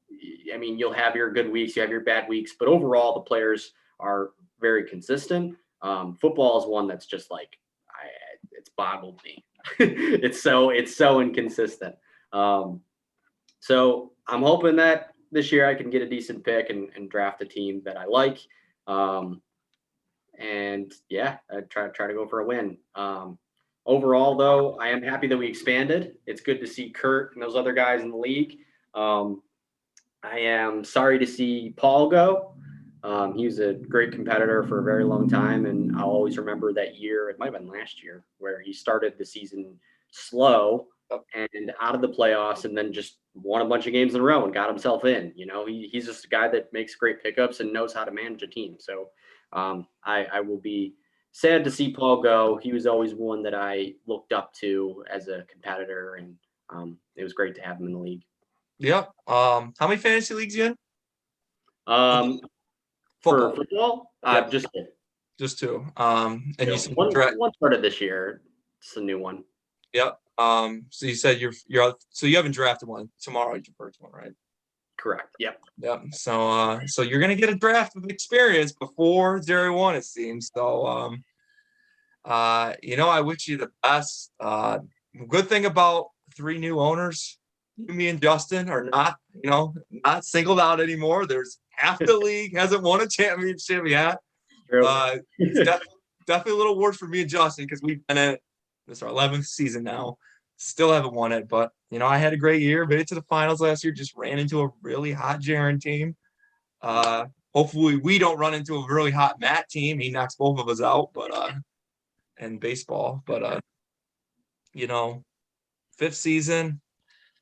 I mean, you'll have your good weeks, you have your bad weeks, but overall the players are very consistent. Football is one that's just like, it's boggled me. It's so inconsistent. So I'm hoping that this year I can get a decent pick and draft a team that I like. And yeah, I try to go for a win. Overall, though, I am happy that we expanded. It's good to see Kurt and those other guys in the league. I am sorry to see Paul go. He was a great competitor for a very long time, and I'll always remember that year. It might have been last year where he started the season slow and out of the playoffs, and then just won a bunch of games in a row and got himself in. You know, he's just a guy that makes great pickups and knows how to manage a team. So I will be sad to see Paul go. He was always one that I looked up to as a competitor, and it was great to have him in the league. Yeah. How many fantasy leagues you in? For football, just 2. And you said one started this year. It's a new one. Yep. So you said so you haven't drafted one. Tomorrow is your first one, right? Correct. Yep. So you're gonna get a draft of experience before JERRY1, it seems. So I wish you the best. Good thing about 3 new owners, you, me, and Justin are not singled out anymore. There's half the league hasn't won a championship yet. It's definitely a little worse for me and Justin because we've been in it. This is our 11th season now. Still haven't won it, but I had a great year. Made it to the finals last year. Just ran into a really hot Jaren team. hopefully we don't run into a really hot Matt team. He knocks both of us out, but and baseball. But you know, fifth season,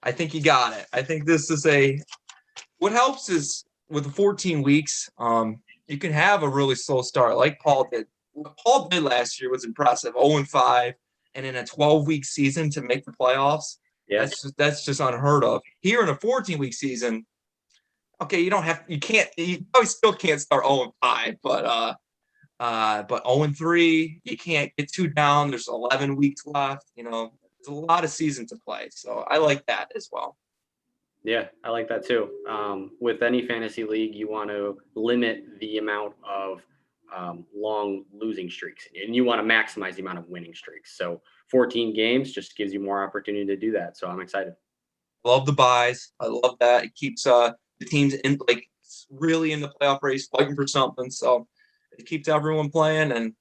I think you got it. I think this is what helps is with the 14 weeks, you can have a really slow start like Paul did. What Paul did last year was impressive, 0-5, and in a 12-week season to make the playoffs, Yeah. that's just unheard of. Here in a 14-week season, okay, you probably still can't start 0-5, but 0-3, you can't get too down. There's 11 weeks left. There's a lot of season to play, so I like that as well. Yeah, I like that too. With any fantasy league, you want to limit the amount of long losing streaks, and you want to maximize the amount of winning streaks. So 14 games just gives you more opportunity to do that. So I'm excited. Love the buys. I love that. It keeps the teams really in the playoff race, fighting for something. So it keeps everyone playing, and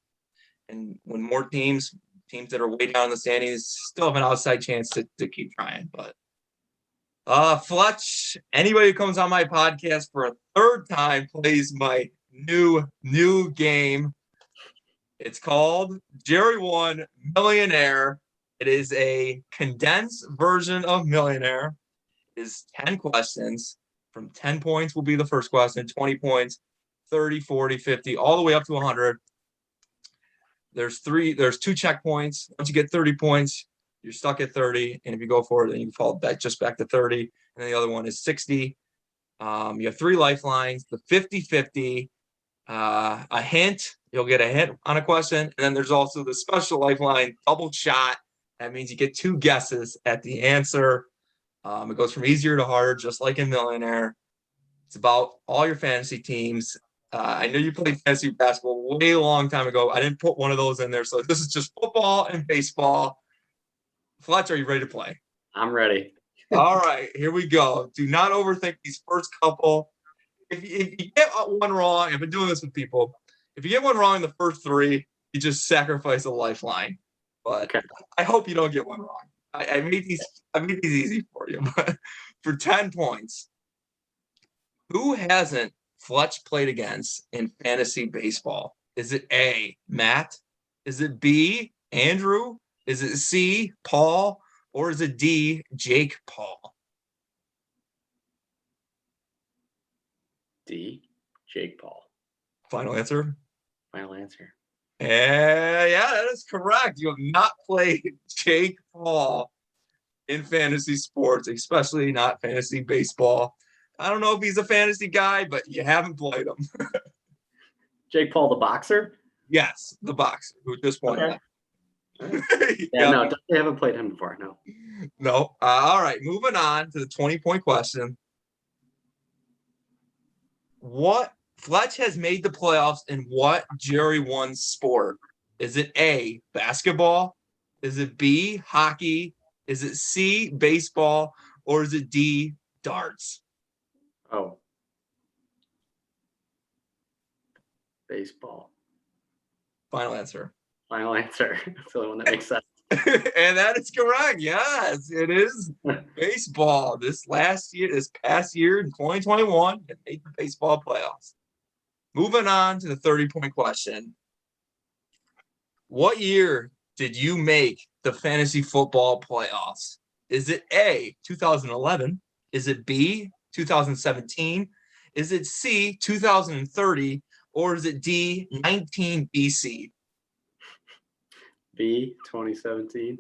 when more teams that are way down in the standings still have an outside chance to keep trying. But Fletch, anybody who comes on my podcast for a third time plays my new game. It's called JERRY1 Millionaire. It is a condensed version of Millionaire. It is 10 questions. From 10 points will be the first question, 20 points, 30, 40, 50, all the way up to 100. There's two checkpoints. Once you get 30 points, you're stuck at 30. And if you go for it, then you fall back to 30. And then the other one is 60. You have 3 lifelines, the 50-50, a hint. You'll get a hint on a question. And then there's also the special lifeline, double shot. That means you get 2 guesses at the answer. It goes from easier to harder, just like in Millionaire. It's about all your fantasy teams. I know you played fantasy basketball way long time ago. I didn't put one of those in there. So this is just football and baseball. Fletch, are you ready to play? I'm ready. All right, here we go. Do not overthink these first couple. If you get one wrong, I've been doing this with people. If you get one wrong in the first 3, you just sacrifice a lifeline. But okay. I hope you don't get one wrong. I made these easy for you. But for 10 points, who hasn't Fletch played against in fantasy baseball? Is it A, Matt? Is it B, Andrew? Is it C, Paul? Or is it D, Jake Paul? D, Jake Paul. Final answer? Final answer. Yeah, that is correct. You have not played Jake Paul in fantasy sports, especially not fantasy baseball. I don't know if he's a fantasy guy, but you haven't played him. Jake Paul, the boxer? Yes, the boxer who just won. Okay. No, definitely haven't played him before. No. All right, moving on to the 20-point question. What Fletch has made the playoffs in what JERRY1 sport? Is it A, basketball? Is it B, hockey? Is it C, baseball? Or is it D, darts? Oh. Baseball. Final answer. Final answer. That's the only one that makes sense. And that is correct. Yes, it is baseball. This past year in 2021, it made the baseball playoffs. Moving on to the 30-point question. What year did you make the fantasy football playoffs? Is it A, 2011? Is it B, 2017? Is it C, 2030? Or is it D, 19 BC? B, 2017.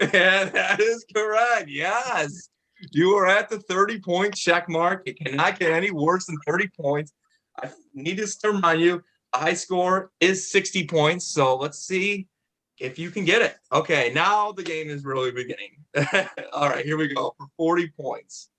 And that is correct. Yes. You are at the 30-point check mark. It cannot get any worse than 30 points. I need to remind you, the high score is 60 points. So let's see if you can get it. Okay, now the game is really beginning. All right, here we go for 40 points.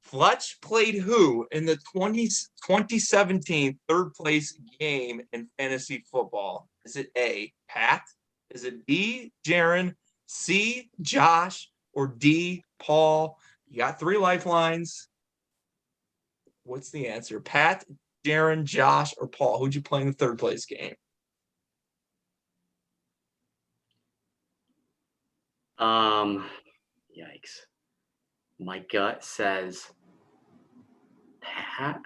Fletch played who in the 2017 third place game in fantasy football? Is it A, Pat? Is it B, Jaron? C, Josh? Or D, Paul? You got 3 lifelines. What's the answer? Pat, Jaron, Josh, or Paul? Who'd you play in the third place game? Yikes. My gut says Pat.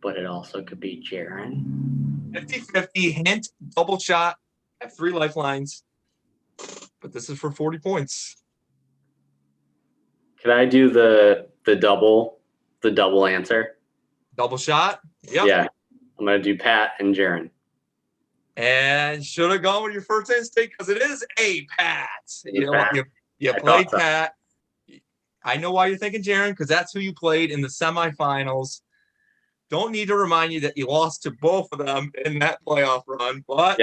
but it also could be Jaron. 50-50, hint, double shot at 3 lifelines. But this is for 40 points. Could I do the double answer? Double shot? Yep. Yeah. I'm going to do Pat and Jaron. And should have gone with your first instinct because it is a Pat. You know what? You played so. Pat. I know why you're thinking Jaron because that's who you played in the semifinals. Don't need to remind you that you lost to both of them in that playoff run, but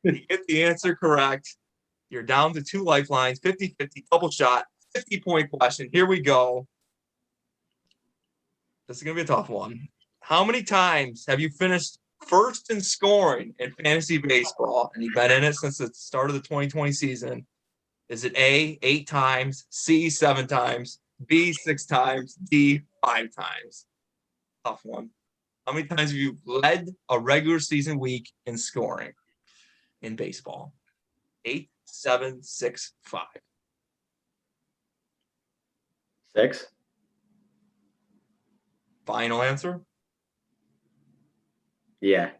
you get the answer correct. You're down to 2 lifelines, 50-50, double shot, 50-point question. Here we go. This is going to be a tough one. How many times have you finished first in scoring in fantasy baseball, and you've been in it since the start of the 2020 season? Is it A, 8 times, C, 7 times, B, 6 times, D, 5 times? Tough one. How many times have you led a regular season week in scoring in baseball? 8, 7, 6, 5. 6. Final answer? Yeah.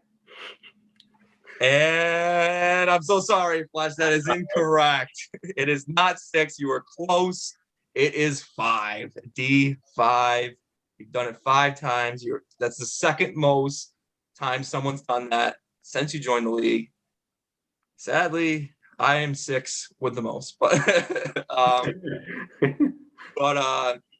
And I'm so sorry, Fletch. That is incorrect. It is not 6. You were close. It is 5. D5. You've done it 5 times. That's the second most time someone's done that since you joined the league. Sadly, I am 6 with the most. But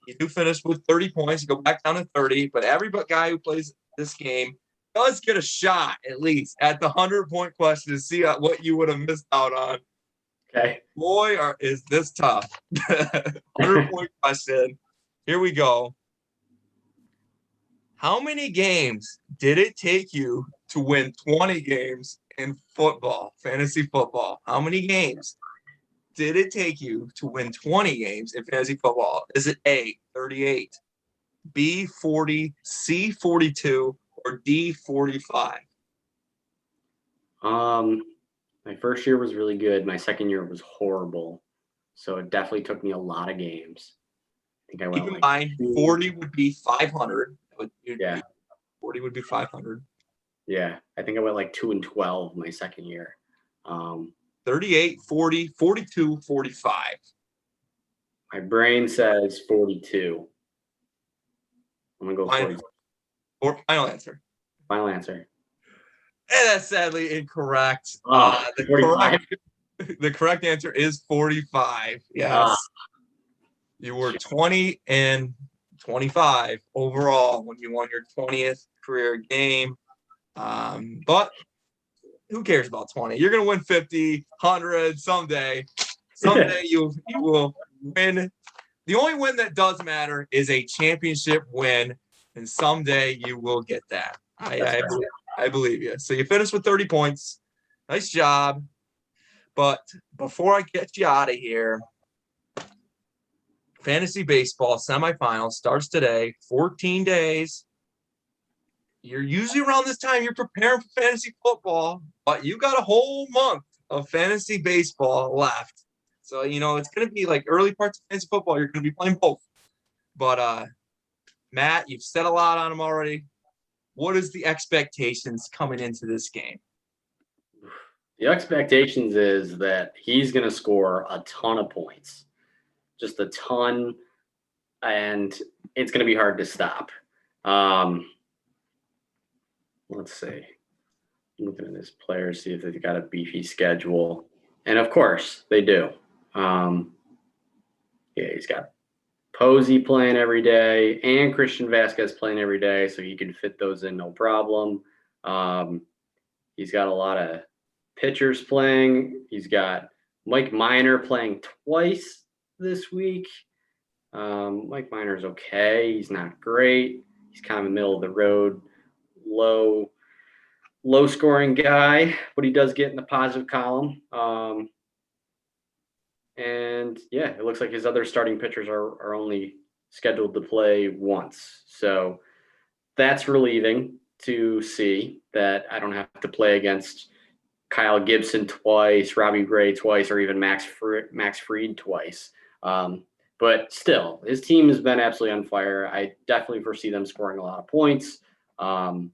you do finish with 30 points. You go back down to 30. But every guy who plays this game does get a shot, at least, at the 100-point question to see what you would have missed out on. Okay. Boy, is this tough. 100-point question. Here we go. How many games did it take you to win 20 games in football, fantasy football? How many games did it take you to win 20 games in fantasy football? Is it A, 38, B, 40, C, 42, or D, 45? My first year was really good. My second year was horrible. So it definitely took me a lot of games. I think I went Keep in mind, 40 would be 500. 40 would be 500. Yeah, I think I went like 2-12 my second year. 38, 40, 42, 45. My brain says 42. I'm going to go 42. Final answer. Final answer. And that's sadly incorrect. The correct answer is 45. Yes. You were 20 and 25 overall when you won your 20th career game. But who cares about 20? You're going to win 50, 100 someday. Someday you will win. The only win that does matter is a championship win, and someday you will get that. I believe you. So you finished with 30 points. Nice job. But before I get you out of here, fantasy baseball semifinal starts today, 14 days. You're usually around this time, you're preparing for fantasy football, but you got a whole month of fantasy baseball left. So, it's going to be like early parts of fantasy football. You're going to be playing both. But, Matt, you've said a lot on them already. What is the expectations coming into this game? The expectations is that he's going to score a ton of points, just a ton, and it's going to be hard to stop. Let's see. I'm looking at his players, see if they've got a beefy schedule. And, of course, they do. He's got Posey playing every day and Christian Vasquez playing every day, so he can fit those in no problem. He's got a lot of pitchers playing. He's got Mike Minor playing twice this week. Mike Minor's okay. He's not great. He's kind of a middle of the road, low scoring guy, but he does get in the positive column. And yeah, it looks like his other starting pitchers are only scheduled to play once. So that's relieving to see that I don't have to play against Kyle Gibson twice, Robbie Gray twice, or even Max Fried twice. But still, his team has been absolutely on fire. I definitely foresee them scoring a lot of points. My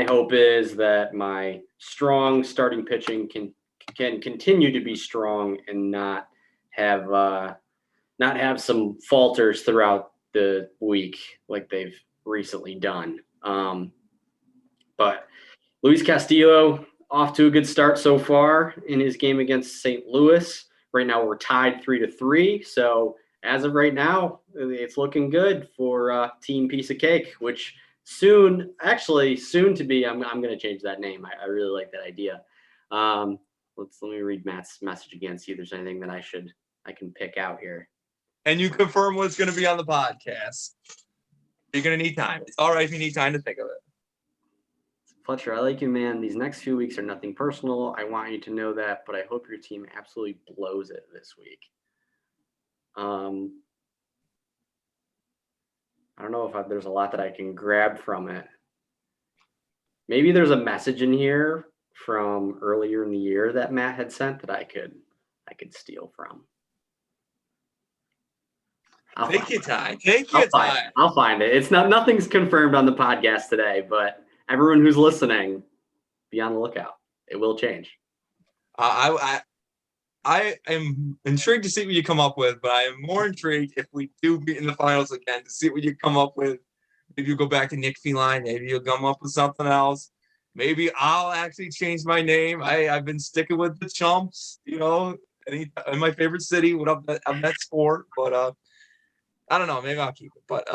hope is that my strong starting pitching can continue to be strong and not have some falters throughout the week like they've recently done. But Luis Castillo off to a good start so far in his game against St. Louis. Right now we're tied 3-3. So as of right now, it's looking good for Team Piece of Cake, which soon to be, I'm going to change that name. I really like that idea. Let me read Matt's message again, see if there's anything that I can pick out here. And you confirm what's going to be on the podcast. You're going to need time. It's all right if you need time to think of it. Fletcher, I like you, man. These next few weeks are nothing personal. I want you to know that, but I hope your team absolutely blows it this week. I don't know if there's a lot that I can grab from it. Maybe there's a message in here from earlier in the year that Matt had sent that I could steal from. Take your time. I'll find it. It's nothing's confirmed on the podcast today, but everyone who's listening, be on the lookout. It will change. I am intrigued to see what you come up with, but I am more intrigued if we do meet in the finals again to see what you come up with. Maybe you'll go back to Nick Feline. Maybe you'll come up with something else. Maybe I'll actually change my name. I've been sticking with the Chumps, in my favorite city. What up that sport? But I don't know. Maybe I'll keep it. But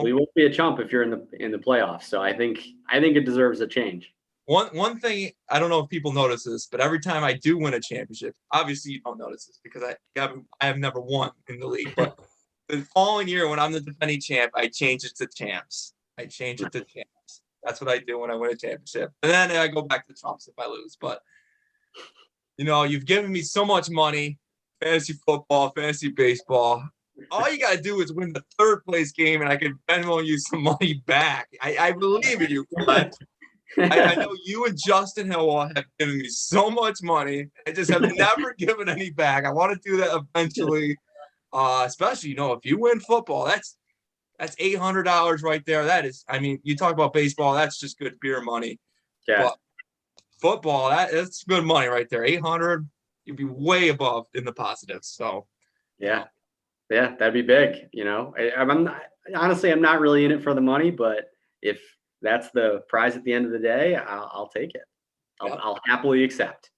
we won't be a chump if you're in the playoffs. So I think it deserves a change. One thing, I don't know if people notice this, but every time I do win a championship, obviously you don't notice this because I have never won in the league. But the following year when I'm the defending champ, I change it to champs. That's what I do when I win a championship. And then I go back to Trumps if I lose. But, you've given me so much money, fantasy football, fantasy baseball. All you got to do is win the third place game, and I can Venmo you some money back. I believe in you, Fletch. I know you and Justin Hill have given me so much money. I just have never given any back. I want to do that eventually, especially, if you win football, that's $800 right there. That is, you talk about baseball, that's just good beer money. Yeah. But football, that's good money right there. 800, you'd be way above in the positives. So, yeah, that'd be big. I'm not really in it for the money, but if that's the prize at the end of the day, I'll take it. I'll happily accept.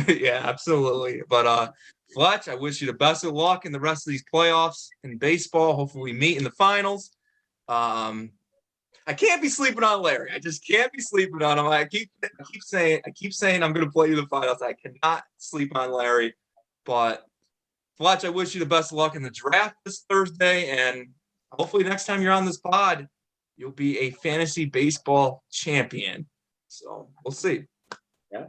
Yeah, absolutely. But Fletch, I wish you the best of luck in the rest of these playoffs in baseball. Hopefully we meet in the finals. I can't be sleeping on Larry. I just can't be sleeping on him. I keep saying I'm going to play you the finals. I cannot sleep on Larry. But Fletch, I wish you the best of luck in the draft this Thursday, and hopefully next time you're on this pod, you'll be a fantasy baseball champion. So we'll see. Yeah,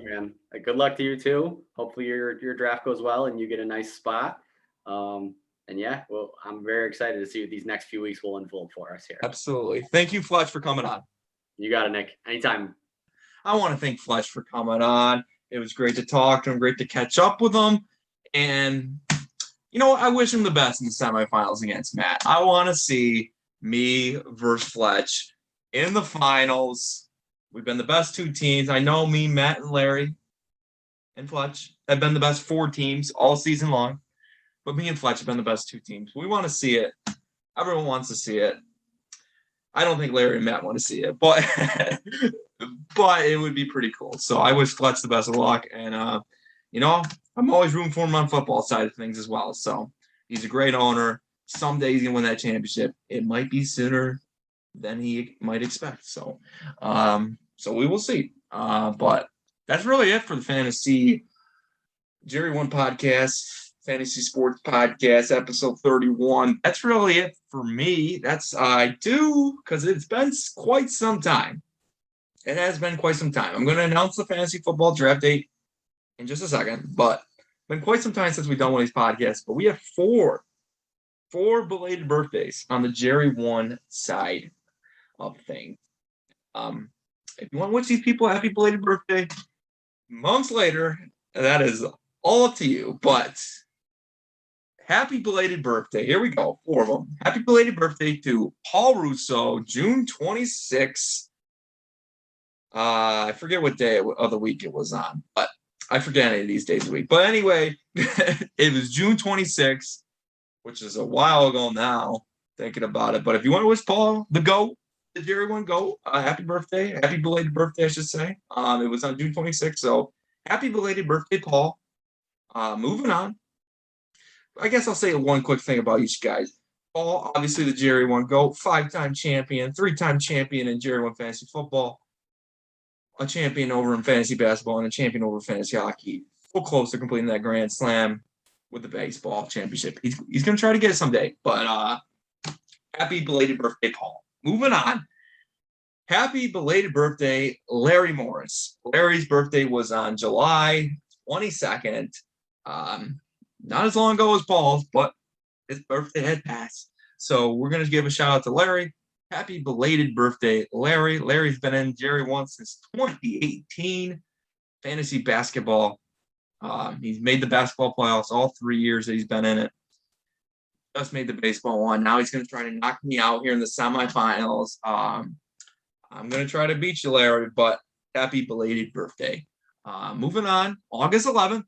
man. Good luck to you too. Hopefully your draft goes well and you get a nice spot. And yeah, well, I'm very excited to see what these next few weeks will unfold for us here. Absolutely. Thank you, Fletch, for coming on. You got it, Nick. Anytime. I want to thank Fletch for coming on. It was great to talk to him, great to catch up with him. And, I wish him the best in the semifinals against Matt. I want to see me versus Fletch in the finals. We've been the best two teams. I know me, Matt, and Larry and Fletch have been the best four teams all season long. But me and Fletch have been the best two teams. We want to see it. Everyone wants to see it. I don't think Larry and Matt want to see it, but it would be pretty cool. So I wish Fletch the best of luck. And, I'm always rooting for him on football side of things as well. So he's a great owner. Someday he's going to win that championship. It might be sooner than he might expect. So we will see. But that's really it for the Fantasy JERRY1 Podcast. Fantasy Sports Podcast, episode 31. That's really it for me. I do, because it's been quite some time. It has been quite some time. I'm going to announce the fantasy football draft date in just a second, but it's been quite some time since we've done one of these podcasts. But we have four belated birthdays on the JERRY1 side of things. If you want to wish these people a happy belated birthday months later, that is all up to you. But happy belated birthday. Here we go. 4 of them. Happy belated birthday to Paul Russo, June 26th. I forget what day of the week it was on, but I forget any of these days of the week. But anyway, it was June 26th, which is a while ago now, thinking about it. But if you want to wish Paul the GOAT, the JERRY1 GOAT, happy birthday. Happy belated birthday, I should say. It was on June 26th. So happy belated birthday, Paul. Moving on. I guess I'll say one quick thing about each guys. Paul, obviously the JERRY1 GOAT, 5-time champion, 3-time champion in JERRY1 fantasy football, a champion over in fantasy basketball, and a champion over fantasy hockey. So close to completing that grand slam with the baseball championship. He's going to try to get it someday. But happy belated birthday, Paul. Moving on. Happy belated birthday, Larry Morris. Larry's birthday was on July 22nd. Not as long ago as Paul's, but his birthday had passed. So we're going to give a shout out to Larry. Happy belated birthday, Larry. Larry's been in JERRY1 since 2018. Fantasy basketball. He's made the basketball playoffs all 3 years that he's been in it. Just made the baseball one. Now he's going to try to knock me out here in the semifinals. I'm going to try to beat you, Larry, but happy belated birthday. Moving on, August 11th,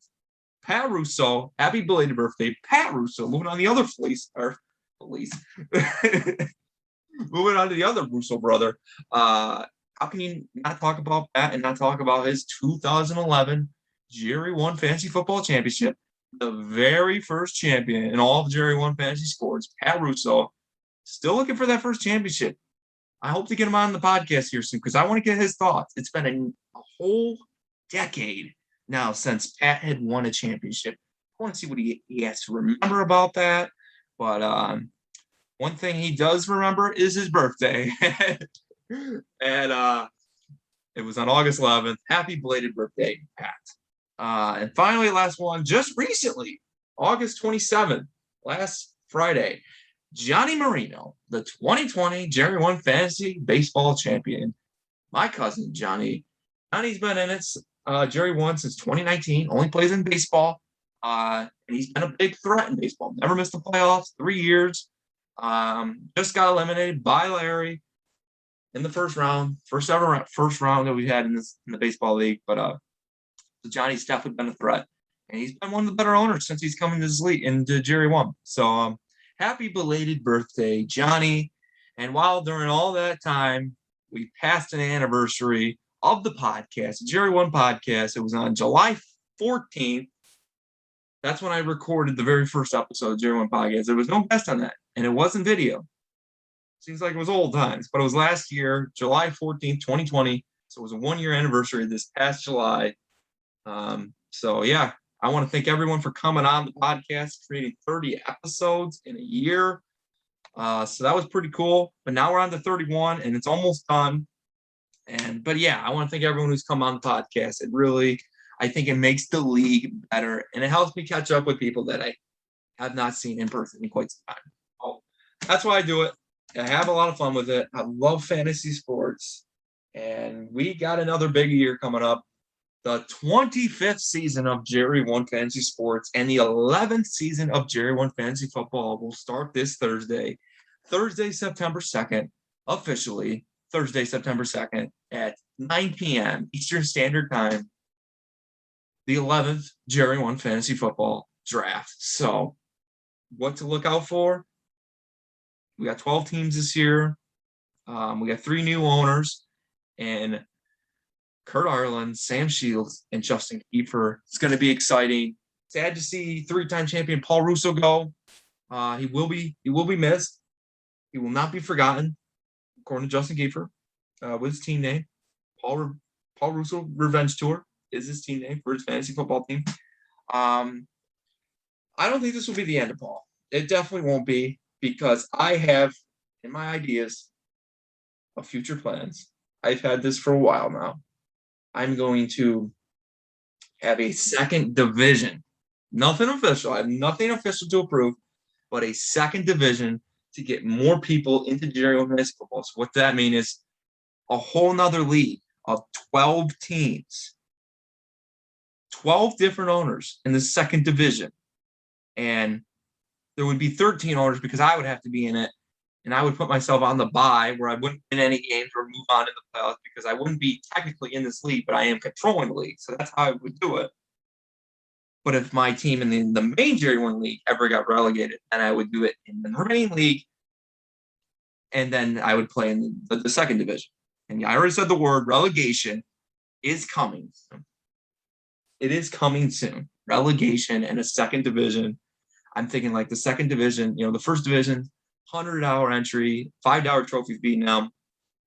Pat Russo. Happy belated birthday, Pat Russo. Moving on, the other Felice. Moving on to the other Russo brother. How can you not talk about Pat and not talk about his 2011 JERRY1 Fantasy Football Championship? The very first champion in all of JERRY1 Fantasy Sports, Pat Russo. Still looking for that first championship. I hope to get him on the podcast here soon because I want to get his thoughts. It's been a whole decade now since Pat had won a championship. I want to see what he has to remember about that. But one thing he does remember is his birthday. And it was on August 11th. Happy belated birthday, Pat. And finally, last one, just recently, August 27th, last Friday, Johnny Marino, the 2020 JERRY1 Fantasy Baseball Champion. My cousin, Johnny. Johnny's been in it, JERRY1 since 2019, only plays in baseball. And he's been a big threat in baseball. Never missed the playoffs, 3 years. Just got eliminated by Larry in the first round that we had in the baseball league. But Johnny's definitely been a threat, and he's been one of the better owners since he's come into this league into JERRY1. So happy belated birthday, Johnny! And while during all that time we passed an anniversary of the podcast, JERRY1 podcast, it was on July 14th. That's when I recorded the very first episode of JERRY1 podcast. There was no guest on that, and it wasn't video. Seems like it was old times, but it was last year, July 14th, 2020. So it was a 1-year anniversary this past July. So yeah, I want to thank everyone for coming on the podcast, creating 30 episodes in a year. So that was pretty cool. But now we're on to 31, and it's almost done. But yeah, I want to thank everyone who's come on the podcast. I think it makes the league better, and it helps me catch up with people that I have not seen in person in quite some time. So that's why I do it. I have a lot of fun with it. I love fantasy sports, and we got another big year coming up. The 25th season of JERRY1 Fantasy Sports and the 11th season of JERRY1 Fantasy Football will start this Thursday, September 2nd, officially, Thursday, September 2nd at 9 p.m. Eastern Standard Time, the 11th JERRY1 Fantasy Football Draft. So what to look out for? We got 12 teams this year. We got 3 new owners, and Kurt Ireland, Sam Shields, and Justin Kiefer. It's going to be exciting. Sad to see 3-time champion Paul Russo go. He will be missed. He will not be forgotten, according to Justin Kiefer, with his team name. Paul Russo Revenge Tour is his team name for his fantasy football team. I don't think this will be the end of Paul. It definitely won't be, because I have in my ideas of future plans. I've had this for a while now. I'm going to have a second division. Nothing official. I have nothing official to approve, but a second division to get more people into JERRY1 Fantasy Football. So what that means is a whole nother league of 12 teams, 12 different owners in the second division. And there would be 13 owners because I would have to be in it. And I would put myself on the bye where I wouldn't win any games or move on in the playoffs because I wouldn't be technically in this league, but I am controlling the league. So that's how I would do it. But if my team in the main JERRY1 league ever got relegated, then I would do it in the main league. And then I would play in the second division. And I already said the word relegation is coming soon. It is coming soon. Relegation and a second division. I'm thinking like the second division, the first division, $100 entry, $5 trophies beating them. I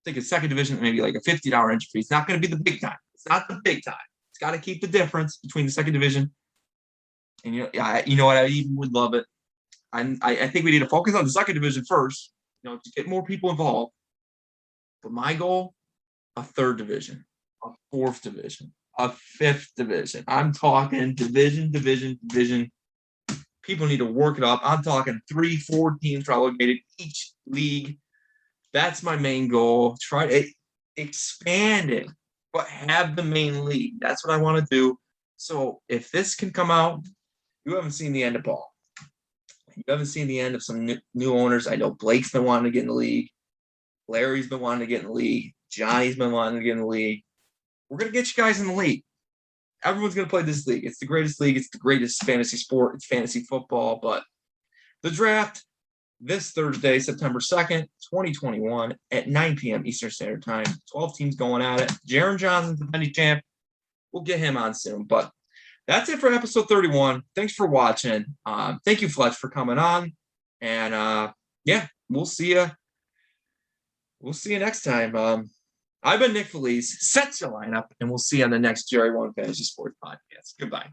think a second division, maybe like a $50 entry fee. It's not going to be the big time. It's not the big time. It's got to keep the difference between the second division. And you know what? I even would love it. I think we need to focus on the second division first, to get more people involved. But my goal, a third division, a fourth division, a fifth division. I'm talking division. People need to work it up. I'm talking 3-4 teams relegated each league. That's my main goal. Try to expand it, but have the main league. That's what I want to do. So if this can come out, you haven't seen the end of ball. You haven't seen the end of some new owners. I know Blake's been wanting to get in the league. Larry's been wanting to get in the league. Johnny's been wanting to get in the league. We're going to get you guys in the league. Everyone's going to play this league. It's the greatest league. It's the greatest fantasy sport. It's fantasy football. But the draft this Thursday, September 2nd, 2021 at 9 p.m. Eastern Standard Time. 12 teams going at it. Jaron Johnson's the defending champ. We'll get him on soon. But that's it for episode 31. Thanks for watching. Thank you, Fletch, for coming on. And, we'll see you. We'll see you next time. I've been Nick Felice. Set your lineup, and we'll see you on the next JERRY1 Fantasy Sports Podcast. Goodbye.